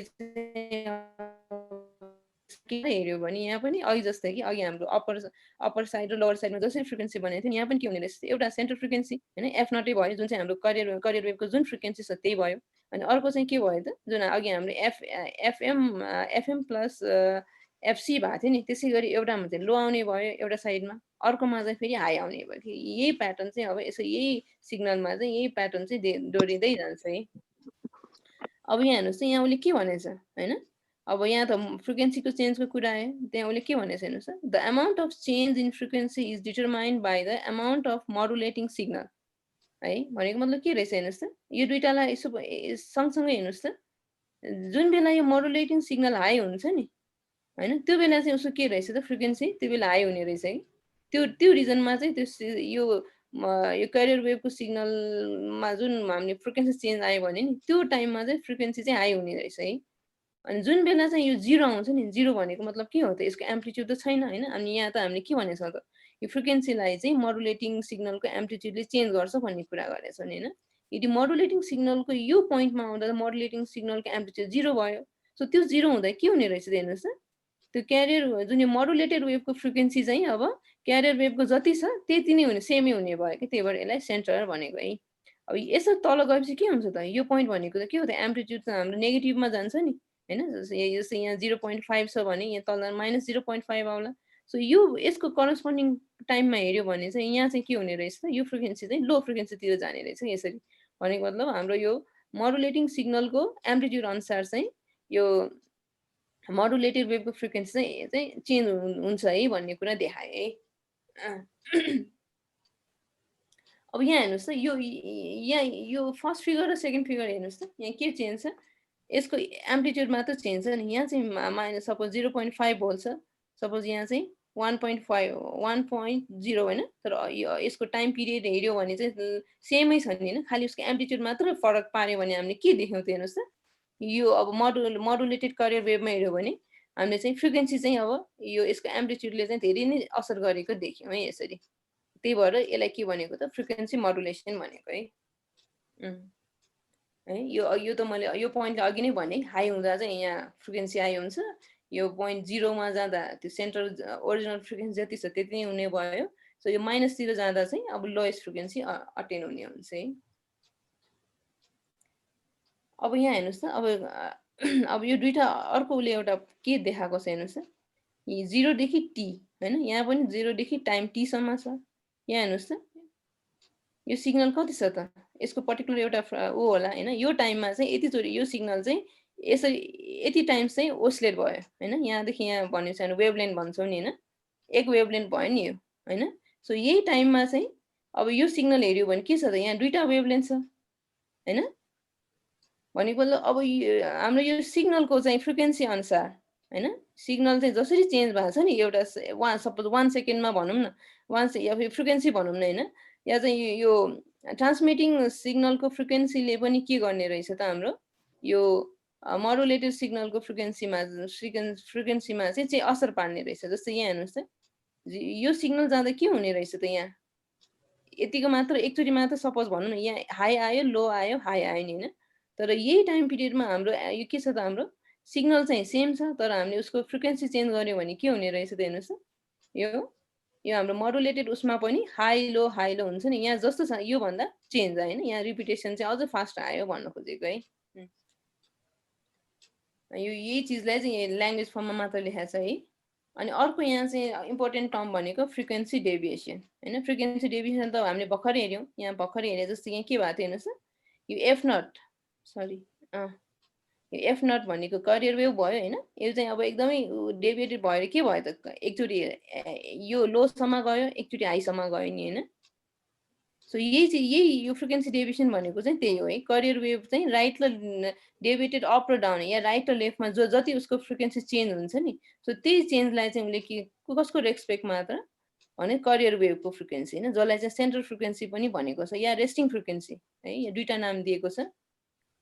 हेऱ्यो भने यहाँ पनि अघि जस्तै कि अघि हाम्रो अप्पर साइड र लोवर साइडमा जसरी फ्रिक्वेन्सी भनेको थियो यहाँ पनि के हुने रहेछ, एउटा सेन्टर फ्रिक्वेन्सी होइन एफ नटै भयो, जुन चाहिँ हाम्रो क्यारियर वेभको जुन फ्रिक्वेन्सी छ त्यही भयो। अनि अर्को चाहिँ के भयो त, जुन अघि हाम्रो एफएम प्लस एफसी भएको थियो नि, त्यसै गरी एउटामा चाहिँ लो आउने भयो एउटा साइडमा, अर्कोमा चाहिँ फेरि हाई आउने भयो। यही प्याटर्न चाहिँ अब यसो यही सिग्नलमा चाहिँ यही प्याटर्न चाहिँ दोहोरिँदै जान्छ है। अब यहाँ हेर्नुहोस् त, यहाँ उसले के भनेछ होइन, अब यहाँ त फ्रिक्वेन्सीको चेन्जको कुरा आयो, त्यहाँ उसले के भनेछ हेर्नुहोस् त, the amount of change in frequency is determined by the amount of modulating signal है। भनेको मतलब के रहेछ हेर्नुहोस् त, यो दुइटालाई यसो सँगसँगै हेर्नुहोस् त, जुन बेला यो मोडुलेटिङ सिग्नल हाई हुन्छ नि होइन, त्यो बेला चाहिँ उसको के रहेछ त, फ्रिक्वेन्सी त्यो बेला हाई हुने रहेछ कि। त्यो रिजनमा चाहिँ त्यो यो क्यारियर वेभको सिग्नलमा जुन हामीले फ्रिक्वेन्सी चेन्ज आयो भने नि त्यो टाइममा चाहिँ फ्रिक्वेन्सी चाहिँ हाई हुने रहेछ है। अनि जुन बेला चाहिँ यो 0 आउँछ नि, 0 भनेको मतलब के हो त, यसको एम्प्लिट्युड त छैन हैन। अनि यहाँ त हामीले के भनेछौँ त, यो फ्रिक्वेन्सीलाई चाहिँ मोडुलेटिङ सिग्नलको एम्प्लिट्युडले चेन्ज गर्छ भन्ने कुरा गरेछौँ नि हैन। यदि मोडुलेटिङ सिग्नलको यो पोइन्टमा आउँदा मोडुलेटिङ सिग्नलको एम्प्लिट्युड 0 भयो। सो त्यो 0 हुँदा के हुने रहेछ त हेर्नुहोस् त, त्यो क्यारियर जुन यो मोडुलेटेड वेभको फ्रिक्वेन्सी चाहिँ अब क्यारियर वेभको जति छ त्यति नै हुने, सेमै हुने भयो कि, त्यही भएर यसलाई सेन्टर भनेको है। अब यसो तल गएपछि के हुन्छ त, यो पोइन्ट भनेको त के हो त, एम्प्लिट्युड त हाम्रो नेगेटिभमा जान्छ नि हैन। जस्तै यहाँ 0.5 छ भने यहाँ तल -0.5 आउला। सो यो यसको करस्पोन्डिङ टाइममा हेर्यो भने चाहिँ यहाँ चाहिँ के हुने रहेछ त, यो फ्रिक्वेन्सी चाहिँ लो फ्रिक्वेन्सीतिर जाने रहेछ यसरी। भनेको मतलब हाम्रो यो मोडुलेटिङ सिग्नलको एम्प्लिट्युड अनुसार चाहिँ यो मोडुलेटेड वेभको फ्रिक्वेन्सी चाहिँ चेन्ज हुन्छ है भन्ने कुरा देखाए है। अब यहाँ हेर्नुहोस् त, यो फर्स्ट फिगर र सेकेन्ड फिगर हेर्नुहोस् त, यहाँ के चेन्ज छ, यसको एम्प्लिट्युड मात्र चेन्ज छ नि। यहाँ चाहिँ माइनस सपोज 0.5 भोल्ट छ, सपोज यहाँ चाहिँ 1.0 होइन, तर यसको टाइम पिरियड हेऱ्यो भने चाहिँ सेमै छ नि होइन, खालि उसको एम्प्लिट्युड मात्र फरक पार्यो भने हामीले के देख्यौँ त हेर्नुहोस् त, यो अब मोडुलेटेड क्यारियर वेभमा हेऱ्यो भने हामीले चाहिँ फ्रिक्वेन्सी चाहिँ अब यो यसको एम्प्लिट्युडले चाहिँ धेरै नै असर गरेको देख्यौँ है यसरी। त्यही भएर यसलाई के भनेको त, फ्रिक्वेन्सी मोडुलेसन भनेको है। है यो त मैले यो पोइन्टले अघि नै भने, हाई हुँदा चाहिँ यहाँ फ्रिक्वेन्सी हाई हुन्छ, यो पोइन्ट 0 मा जाँदा त्यो सेन्टर ओरिजिनल फ्रिक्वेन्सी जति छ त्यति नै हुने भयो। सो यो माइनसतिर जाँदा चाहिँ अब लोएस्ट फ्रिक्वेन्सी अटेन हुने हुन्छ है। अब यहाँ हेर्नुहोस् त, अब यो दुईटा अर्को उसले एउटा के देखाएको छ हेर्नुहोस् त, 0 देखि t हैन, यहाँ पनि 0 देखि टाइम t सम्म छ। यहाँ हेर्नुहोस् त, यो सिग्नल कति छ त, यसको पर्टिकुलर एउटा ऊ होला हैन, यो टाइममा चाहिँ यतिचोटि यो सिग्नल चाहिँ यसरी यति टाइम्स चाहिँ ओस्लेट भयो हैन। यहाँदेखि यहाँ भनेको छ भने वेभलेन्थ भन्छौँ नि हैन, एक वेभलेन्थ भयो नि यो हैन। सो यही टाइममा चाहिँ अब यो सिग्नल हेऱ्यो भने के छ त, यहाँ दुईटा वेभलेन्थ छ हैन। भनेको अब हाम्रो यो सिग्नलको चाहिँ फ्रिक्वेन्सी अनुसार हैन, सिग्नल चाहिँ जसरी चेन्ज भएको छ नि, एउटा सपोज 1 सेकेन्डमा भनौँ न, या फ्रिक्वेन्सी भनौँ न हैन, या चाहिँ यो ट्रान्समिटिङ सिग्नलको फ्रिक्वेन्सीले पनि के गर्ने रहेछ त, हाम्रो यो मोडुलेटेड सिग्नलको फ्रिक्वेन्सीमा चाहिँ असर पार्ने रहेछ। जस्तै यहाँ हेर्नुहोस् त, यो सिग्नल जाँदा के हुने रहेछ त, यहाँ यतिको मात्र एकचोटि मात्र सपोज भनौँ न, यहाँ हाई आयो, लो आयो, हाई आयो नि हैन। तर यही टाइम पिरियडमा हाम्रो यो के छ त, हाम्रो सिग्नल चाहिँ सेम छ, तर हामीले उसको फ्रिक्वेन्सी चेन्ज गर्यो भने के हुने रहेछ त हेर्नुहोस् त, यो हाम्रो मोडुलेटेड उसमा पनि हाई लो हुन्छ नि, यहाँ जस्तो छ यो भन्दा चेन्ज आयो हैन, यहाँ रिपिटेसन चाहिँ अझ फास्ट आयो भन्न खोजेको है। यही चिजलाई चाहिँ ल्याङ्ग्वेज फर्ममा मात्र लेखेको छ है। अनि अर्को यहाँ चाहिँ इम्पोर्टेन्ट टर्म भनेको फ्रिक्वेन्सी डेभिएसन हैन। फ्रिक्वेन्सी डेभिएसन त हामीले भर्खरै हेऱ्यौँ, यहाँ भर्खरै हेरे जस्तो यहाँ के भएको थियो हेर्नुहोस् त, यो एफ नट यो एफ नट भनेको करियर वेभ भयो हैन। यो चाहिँ अब एकदमै डेभिएटेड भएर के भयो त, एकचोटि यो लोसम्म गयो, एकचोटि हाईसम्म गयो नि हैन। सो यही यो फ्रिक्वेन्सी डेभिएसन भनेको चाहिँ त्यही हो है। करियर वेभ चाहिँ राइट र डेभिएटेड अप र डाउन, या राइट र लेफ्टमा जति उसको फ्रिक्वेन्सी चेन्ज हुन्छ नि, सो त्यही चेन्जलाई चाहिँ उसले कसको रेस्पेक्टमा त भने करियर वेभको फ्रिक्वेन्सी हैन, जसलाई चाहिँ सेन्ट्रल फ्रिक्वेन्सी पनि भनेको छ, या रेस्टिङ फ्रिक्वेन्सी है, यो दुईटा नाम दिएको छ।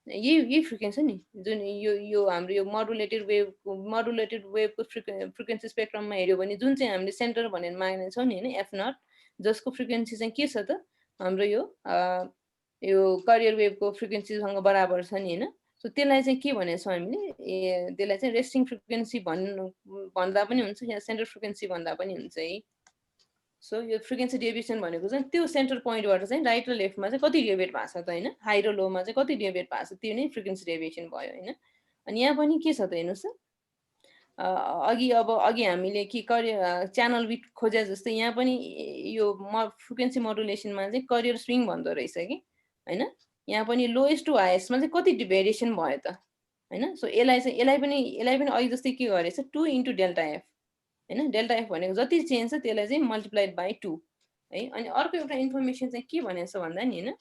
यही फ्रिक्वेन्सी नि जुन यो हाम्रो यो मोडुलेटेड वेभको फ्रिक्वेन्सी स्पेक्ट्रममा हेऱ्यो भने जुन चाहिँ हामीले सेन्टर भनेर मानेको छौँ नि हैन, एफ नट, जसको फ्रिक्वेन्सी चाहिँ के छ त, हाम्रो यो करियर वेभको फ्रिक्वेन्सीसँग बराबर छ नि हैन। सो त्यसलाई चाहिँ के भनेको छौँ हामीले, त्यसलाई चाहिँ रेस्टिङ फ्रिक्वेन्सी भन्दा पनि हुन्छ, या सेन्ट्रल फ्रिक्वेन्सी भन्दा पनि हुन्छ है। सो यो फ्रिक्वेन्सी डेभिएसन भनेको चाहिँ त्यो सेन्टर पोइन्टबाट चाहिँ राइट र लेफ्टमा चाहिँ कति डेभिएट भएको छ त हैन, हाई र लोमा चाहिँ कति डेभिएट भएको छ, त्यो नै फ्रिक्वेन्सी डेभिएसन भयो हैन। अनि यहाँ पनि के छ त हेर्नुहोस् त, अघि हामीले के करियर च्यानल विथ खोजे जस्तै यहाँ पनि यो फ्रिक्वेन्सी मोडुलेसनमा चाहिँ करियर स्विङ भन्दो रहेछ कि हैन। यहाँ पनि लोएस्ट टु हाइएस्टमा चाहिँ कति भेरिएसन भयो त हैन। सो यसलाई पनि अघि जस्तै के गरेछ, 2 × डेल्टा एफ हैन। डेल्टा एफ भनेको जति चेन्ज छ त्यसलाई चाहिँ मल्टिप्लाइड बाई 2 है। अनि अर्को एउटा इन्फर्मेसन चाहिँ के भनेको छ भन्दा नि हैन,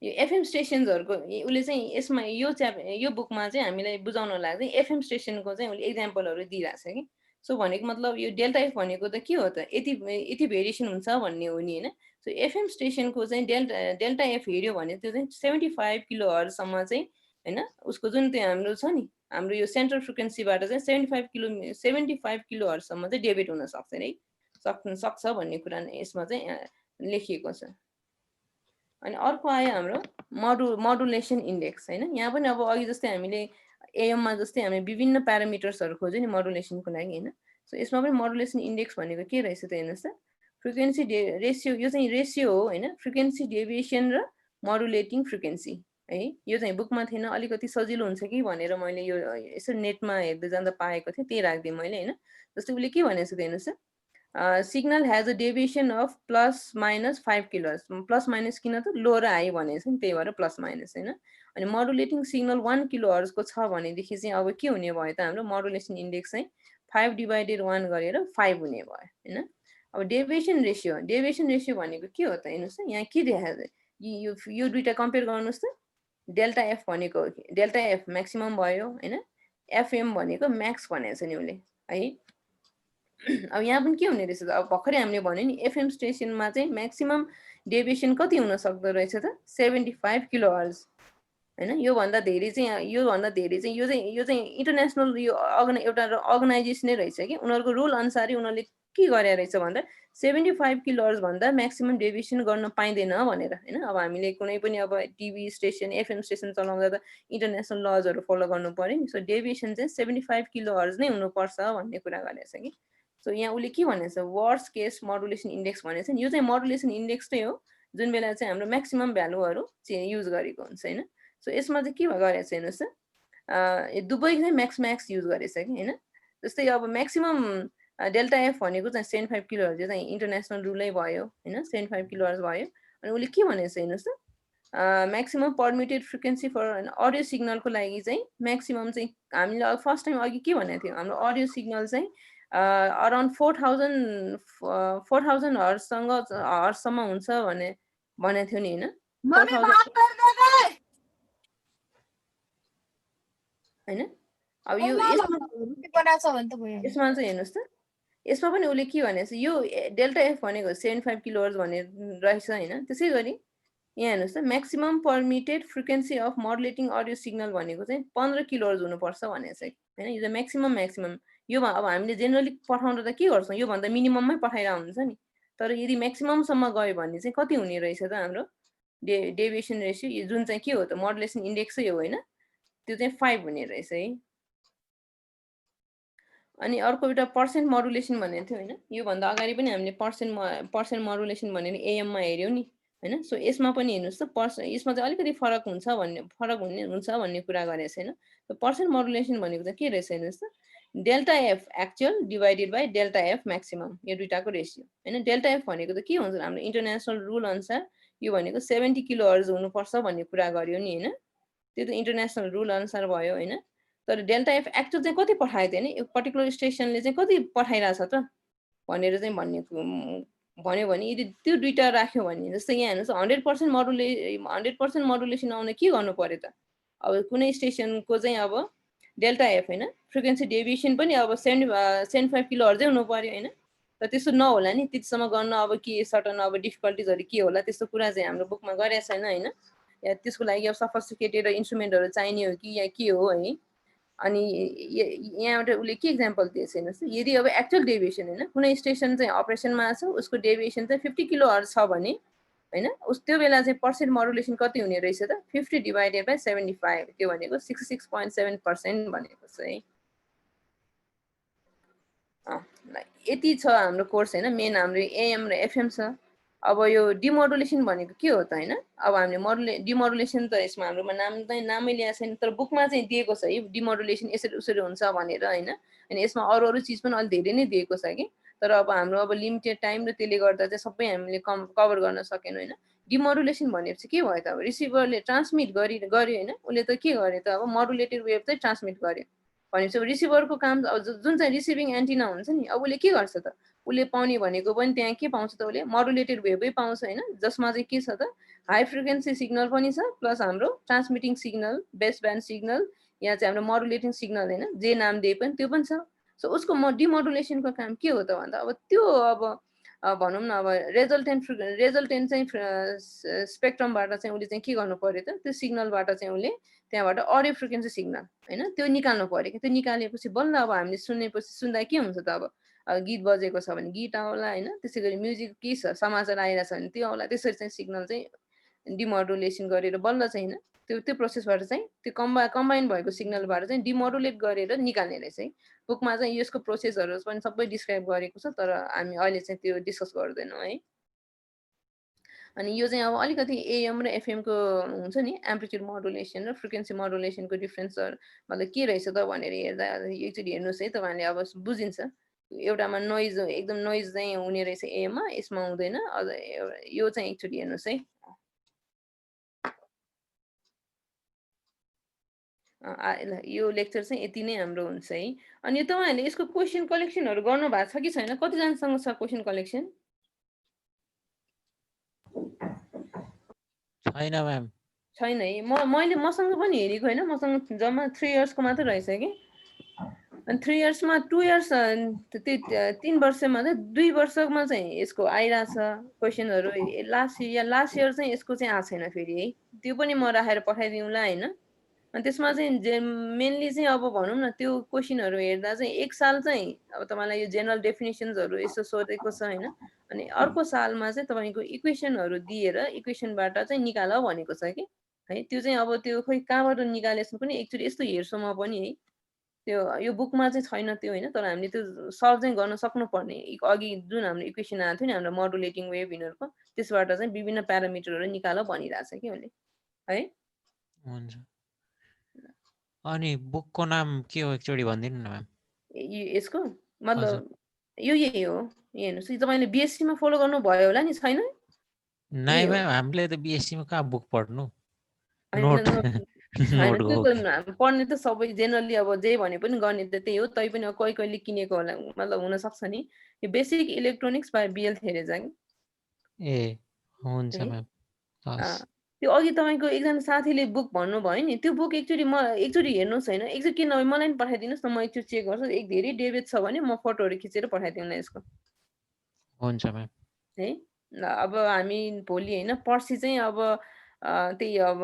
यो एफएम स्टेसन्सहरुको उसले चाहिँ यसमा यो बुकमा चाहिँ हामीलाई बुझाउन लाग्दै एफएम स्टेसनको चाहिँ उसले एक्जाम्पलहरु दिइराछ कि। सो भनेको मतलब यो डेल्टा एफ भनेको त के हो त, यति भेरिएसन हुन्छ भन्ने हो नि हैन। सो एफएम स्टेसनको चाहिँ डेल्टा एफ हेर्यो भने त्यो चाहिँ 75 किलोहर्ज सम्म चाहिँ हैन, उसको जुन त्यो हाम्रो छ नि हाम्रो यो सेन्ट्रल फ्रिक्वेन्सीबाट चाहिँ 75 किलोहर्जसम्म चाहिँ डेभिएट हुन सक्छ है, सक्छ भन्ने कुरा यसमा चाहिँ लेखिएको छ। अनि अर्को आयो हाम्रो मोडुलेसन इन्डेक्स हैन। यहाँ पनि अब अघि जस्तै हामीले एएममा जस्तै हामी विभिन्न प्यारामिटर्सहरू खोज्यो नि मोडुलेसनको लागि हैन। सो यसमा पनि मोडुलेसन इन्डेक्स भनेको के रहेछ त हेर्नुहोस् त, फ्रिक्वेन्सी रेसियो, यो चाहिँ रेसियो हो हैन, फ्रिक्वेन्सी डेभिएसन र मोडुलेटिङ फ्रिक्वेन्सी है। यो चाहिँ बुकमा थिएन, अलिकति सजिलो हुन्छ कि भनेर मैले यो यसो नेटमा हेर्दै जाँदा पाएको थिएँ, त्यही राख्दिएँ मैले हैन। जस्तै उसले के भनेको छ हेर्नुहोस् त, signal has a deviation of ±5 kilohertz, plus minus किन त लो र हाई भनेको छ नि, त्यही भएर प्लस माइनस हैन। अनि मोडुलेटिङ सिग्नल 1 किलोहर्जको छ भनेदेखि चाहिँ अब के हुने भयो त, हाम्रो मोडुलेसन इन्डेक्स चाहिँ 5/1 गरेर 5 हुने भयो हैन। अब डेभिएसन रेसियो भनेको के हो त हेर्नुहोस् त, यहाँ के देखाएको छ, यो दुईटा कम्पेयर गर्नुहोस् त। डेल्टा एफ भनेको, डेल्टा एफ म्याक्सिमम भयो हैन, एफएम भनेको म्याक्स भनेको छ नि उसले है। अब यहाँ पनि के हुने रहेछ त, अब भर्खरै हामीले भन्यो नि एफएम स्टेसनमा चाहिँ म्याक्सिमम डेभिएसन कति हुन सक्दो रहेछ त, 75 किलोहर्ज हैन। योभन्दा धेरै चाहिँ यो चाहिँ इन्टरनेसनल यो एउटा अर्गनाइजेसनै रहेछ कि, उनीहरूको रुल अनुसारै उनीहरूले के गरे रहेछ भन्दा 75 किलोहर्ज भन्दा म्याक्सिमम डेभिएसन गर्न पाइँदैन भनेर हैन। अब हामीले कुनै पनि अब टिभी स्टेसन एफएम स्टेसन चलाउँदा त इन्टरनेसनल लजहरू फलो गर्नु पर्यो नि। सो डेभिएसन चाहिँ 75 किलोहर्ज नै हुनुपर्छ भन्ने कुरा गरेछ कि। सो यहाँ उसले के भनेको छ, वर्स्ट केस मोडुलेसन इन्डेक्स भनेको छ नि, यो चाहिँ मोडुलेसन इन्डेक्स नै हो जुन बेला चाहिँ हाम्रो म्याक्सिमम भ्यालुहरू चाहिँ युज गरेको हुन्छ हैन। सो यसमा चाहिँ के गरेको छ हेर्नुहोस् त, दुवै चाहिँ म्याक्स युज गरेछ कि हैन। जस्तै अब म्याक्सिमम डेल्टा एफ भनेको चाहिँ 75 किलोहर्ज चाहिँ इन्टरनेसनल रुलै भयो हैन, 75 किलोहर्ज भयो। अनि उसले के भनेको छ हेर्नुहोस् त, maximum permitted frequency for audio सिग्नलको लागि चाहिँ म्याक्सिमम चाहिँ हामीले फर्स्ट टाइम अघि के भनेको थियो, हाम्रो अडियो सिग्नल चाहिँ अराउन्ड 4000 हर्जसम्म हुन्छ भनेको थियो नि हैन। 4000 हैन। अब यो यसमा चाहिँ हेर्नुहोस् त, यसमा पनि उसले के भनेको छ, यो डेल्टा एफ भनेको 75 किलोहर्ज भनेर रहेछ हैन। त्यसै गरी यहाँ हेर्नुहोस् त, maximum permitted frequency of modulating audio signal भनेको चाहिँ 15 किलोहर्ज हुनुपर्छ भनेको छ हैन। यो चाहिँ म्याक्सिमम योमा अब हामीले जेनरली पठाउँदा त के गर्छौँ, योभन्दा मिनिमममै पठाइरहेको हुन्छ नि। तर यदि म्याक्सिममसम्म गयो भने चाहिँ कति हुने रहेछ त हाम्रो डेभिएसन रेसियो, जुन चाहिँ के हो त मोडुलेसन इन्डेक्सै हो हैन, त्यो चाहिँ 5 हुने रहेछ है। अनि अर्को एउटा पर्सेन्ट मोडुलेसन भनेको थियो हैन, योभन्दा अगाडि पनि हामीले पर्सेन्ट मोडुलेसन भनेर एएममा हेर्यौँ नि हैन। सो यसमा पनि हेर्नुहोस् त, यसमा चाहिँ अलिकति फरक हुन्छ भन्ने कुरा गरेको छैन। पर्सेन्ट मोडुलेसन भनेको चाहिँ के रहेछ हेर्नुहोस् त, delta F actual divided by delta F maximum, यो दुईटाको रेसियो हैन। डेल्टा एफ भनेको त के हुन्छ, हाम्रो इन्टरनेसनल रुल अनुसार यो भनेको 70 किलोहर्ज हुनुपर्छ भन्ने कुरा गर्यो नि हैन, त्यो त इन्टरनेसनल रुल अनुसार भयो हैन। तर डेल्टा एफ एक्चुअल चाहिँ कति पठाएको थियो नि, यो पर्टिकुलर स्टेसनले चाहिँ कति पठाइरहेछ त भनेर चाहिँ भन्यो भने यदि त्यो दुईटा राख्यो भने, जस्तै यहाँ हेर्नुहोस् 100% मोडुलेसन आउन के गर्नु पर्यो त, अब कुनै स्टेसनको चाहिँ अब डेल्टा एफ हैन, फ्रिक्वेन्सी डेभिएसन पनि अब 75 किलोहर्जै हुनु पर्यो हैन। तर त्यस्तो नहोला नि, त्यतिसम्म गर्न अब के सर्टन अब डिफिकल्टिजहरू के होला त्यस्तो कुरा चाहिँ हाम्रो बुकमा गरेको छैन हैन। या त्यसको लागि अब सफिस्टिकेटेड इन्स्ट्रुमेन्टहरू चाहिने हो कि या के हो है। अनि यहाँ एउटा उसले के इक्जाम्पल दिएछ हेर्नुहोस्, यदि अब एक्चुअल डेभिएसन हैन, कुनै स्टेसन चाहिँ अपरेसनमा छ, उसको डेभिएसन चाहिँ 50 किलोहर्ज छ भने हैन, त्यो बेला चाहिँ पर्सेन्ट मोडुलेसन कति हुने रहेछ त, 50 डिभाइडेड बाई 75, त्यो भनेको 66.7% भनेको छ है। यति छ हाम्रो कोर्स हैन, मेन हाम्रो एएम र एफएम छ। अब यो डिमोडुलेसन भनेको के हो त हैन, अब हामीले डिमोडुलेसन त यसमा हाम्रोमा नामै ल्याएको छैन, तर बुकमा चाहिँ दिएको छ है, डिमोडुलेसन यसरी उसरी हुन्छ भनेर हैन। अनि यसमा अरू चिज पनि अलि धेरै नै दिएको छ कि, तर अब हाम्रो अब लिमिटेड टाइम र त्यसले गर्दा चाहिँ सबै हामीले कभर गर्न सकेनौँ हैन। डिमोडुलेसन भनेपछि के भयो त, अब रिसिभरले ट्रान्समिट गर्यो हैन, उसले त के गर्यो त, अब मोडुलेटेड वेभ चाहिँ ट्रान्समिट गर्यो भनेपछि रिसिभरको काम जुन चाहिँ रिसिभिङ एन्टिना हुन्छ नि, अब उसले के गर्छ त, उसले पाउने भनेको पनि त्यहाँ के पाउँछ त, उसले मोडुलेटेड वेभै पाउँछ हैन, जसमा चाहिँ के छ त, हाई फ्रिक्वेन्सी सिग्नल पनि छ प्लस हाम्रो transmitting signal, base band signal, यहाँ चाहिँ हाम्रो मोडुलेटिङ सिग्नल हैन, जे नाम दिए पनि त्यो पनि छ। सो उसको डिमोडुलेसनको काम के हो त भन्दा, अब त्यो अब भनौँ न, अब रेजल्टेन्ट चाहिँ स्पेक्ट्रमबाट चाहिँ उसले चाहिँ के गर्नु पर्यो त, त्यो सिग्नलबाट चाहिँ उसले त्यहाँबाट अडियो फ्रिक्वेन्सी सिग्नल होइन त्यो निकाल्नु पर्यो कि त्यो निकालेपछि बल्ल अब हामीले सुनेपछि सुन्दा के हुन्छ त अब गीत बजेको छ भने गीत आउला होइन त्यसै गरी म्युजिक के छ समाचार आइरहेछ भने त्यो आउला त्यसरी चाहिँ सिग्नल चाहिँ डिमोडुलेसन गरेर बल्ल चाहिँ होइन त्यो प्रोसेसबाट चाहिँ त्यो कम्बाइन भएको सिग्नलबाट चाहिँ डिमोडुलेट गरेर निकाल्ने रहेछ है बुकमा चाहिँ यसको प्रोसेसहरू पनि सबै डिस्क्राइब गरेको छ तर हामी अहिले चाहिँ त्यो डिस्कस गर्दैनौँ है अनि यो चाहिँ अब अलिकति एएम र एफएमको हुन्छ नि एम्प्लिट्युड मोडुलेसन र फ्रिक्वेन्सी मोडुलेसनको डिफ्रेन्सहरू मतलब के रहेछ त भनेर हेर्दा एकचोटि हेर्नुहोस् है तपाईँहरूले अब बुझिन्छ एउटामा नोइज एकदम नोइज चाहिँ हुने रहेछ एएममा यसमा हुँदैन अझ यो चाहिँ एकचोटि हेर्नुहोस् है यो लेक्चर चाहिँ यति नै हाम्रो हुन्छ है अनि तपाईँहरूले यसको क्वेसन कलेक्सनहरू गर्नु भएको छ कि छैन कतिजनासँग छ क्वेसन कलेक्सन छैन म्याम छैन है मैले मसँग पनि हेरेको होइन मसँग जम्मा 3 इयर्सको मात्रै रहेछ कि अनि 3 इयर्समा 2 इयर्स त्यो 3 वर्षमा चाहिँ 2 वर्षमा चाहिँ यसको आइरहेछ क्वेसनहरू लास्ट इयर चाहिँ यसको चाहिँ आएको छैन फेरि है त्यो पनि म राखेर पठाइदिउँला होइन अनि त्यसमा चाहिँ मेनली चाहिँ अब भनौँ न त्यो क्वेसनहरू हेर्दा चाहिँ एक साल चाहिँ अब तपाईँलाई यो जेनरल डेफिनेसन्सहरू यसो सोधेको छ होइन अनि अर्को सालमा चाहिँ तपाईँको इक्वेसनहरू दिएर इक्वेसनबाट चाहिँ निकाल भनेको छ कि है त्यो चाहिँ अब त्यो खोइ कहाँबाट निकालेछ पनि एकचोटि यस्तो हेर्छु म पनि है त्यो यो बुकमा चाहिँ छैन त्यो होइन तर हामीले त्यो सल्भ चाहिँ गर्न सक्नुपर्ने अघि जुन हाम्रो इक्वेसन आएको थियो नि हाम्रो मोडुलेटिङ वेभ यिनीहरूको त्यसबाट चाहिँ विभिन्न प्यारामिटरहरू निकाल भनिरहेछ कि उसले है हुन्छ अनि बुकको नाम के हो एकचोटि भनिदिनु न म्याम यसको मतलब यो यही हो हेर्नुहोस् तपाईँले बिएससीमा फलो गर्नु भयो होला नि छैन नाइ म्याम हामीले त बिएससीमा कहाँ बुक पढ्नु पढ्ने त सबै जेनरली अब जे भने पनि गर्ने त त्यही हो तै पनि कोही कोहीले किनेको होला मतलब हुनसक्छ नि यो बेसिक इलेक्ट्रोनिक्स बाई बिएल थेरेजा ए हुन्छ म्याम त्यो अघि तपाईँको एकजना साथीले बुक भन्नुभयो नि त्यो बुक एकचोटि हेर्नुहोस् होइन एकचोटि किन मलाई पनि पठाइदिनुहोस् न म एकचोटि चेक गर्छु एक धेरै डेभेज छ भने म फोटोहरू खिचेर पठाइदिउँला यसको हुन्छ म्याम है अब हामी भोलि होइन पर्सि चाहिँ अब त्यही अब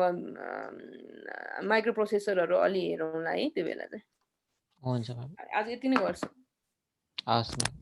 माइक्रो प्रोसेसरहरू अलि हेरौँला है त्यो बेला चाहिँ हुन्छ म्याम आज यति नै गर्छु हस् म्याम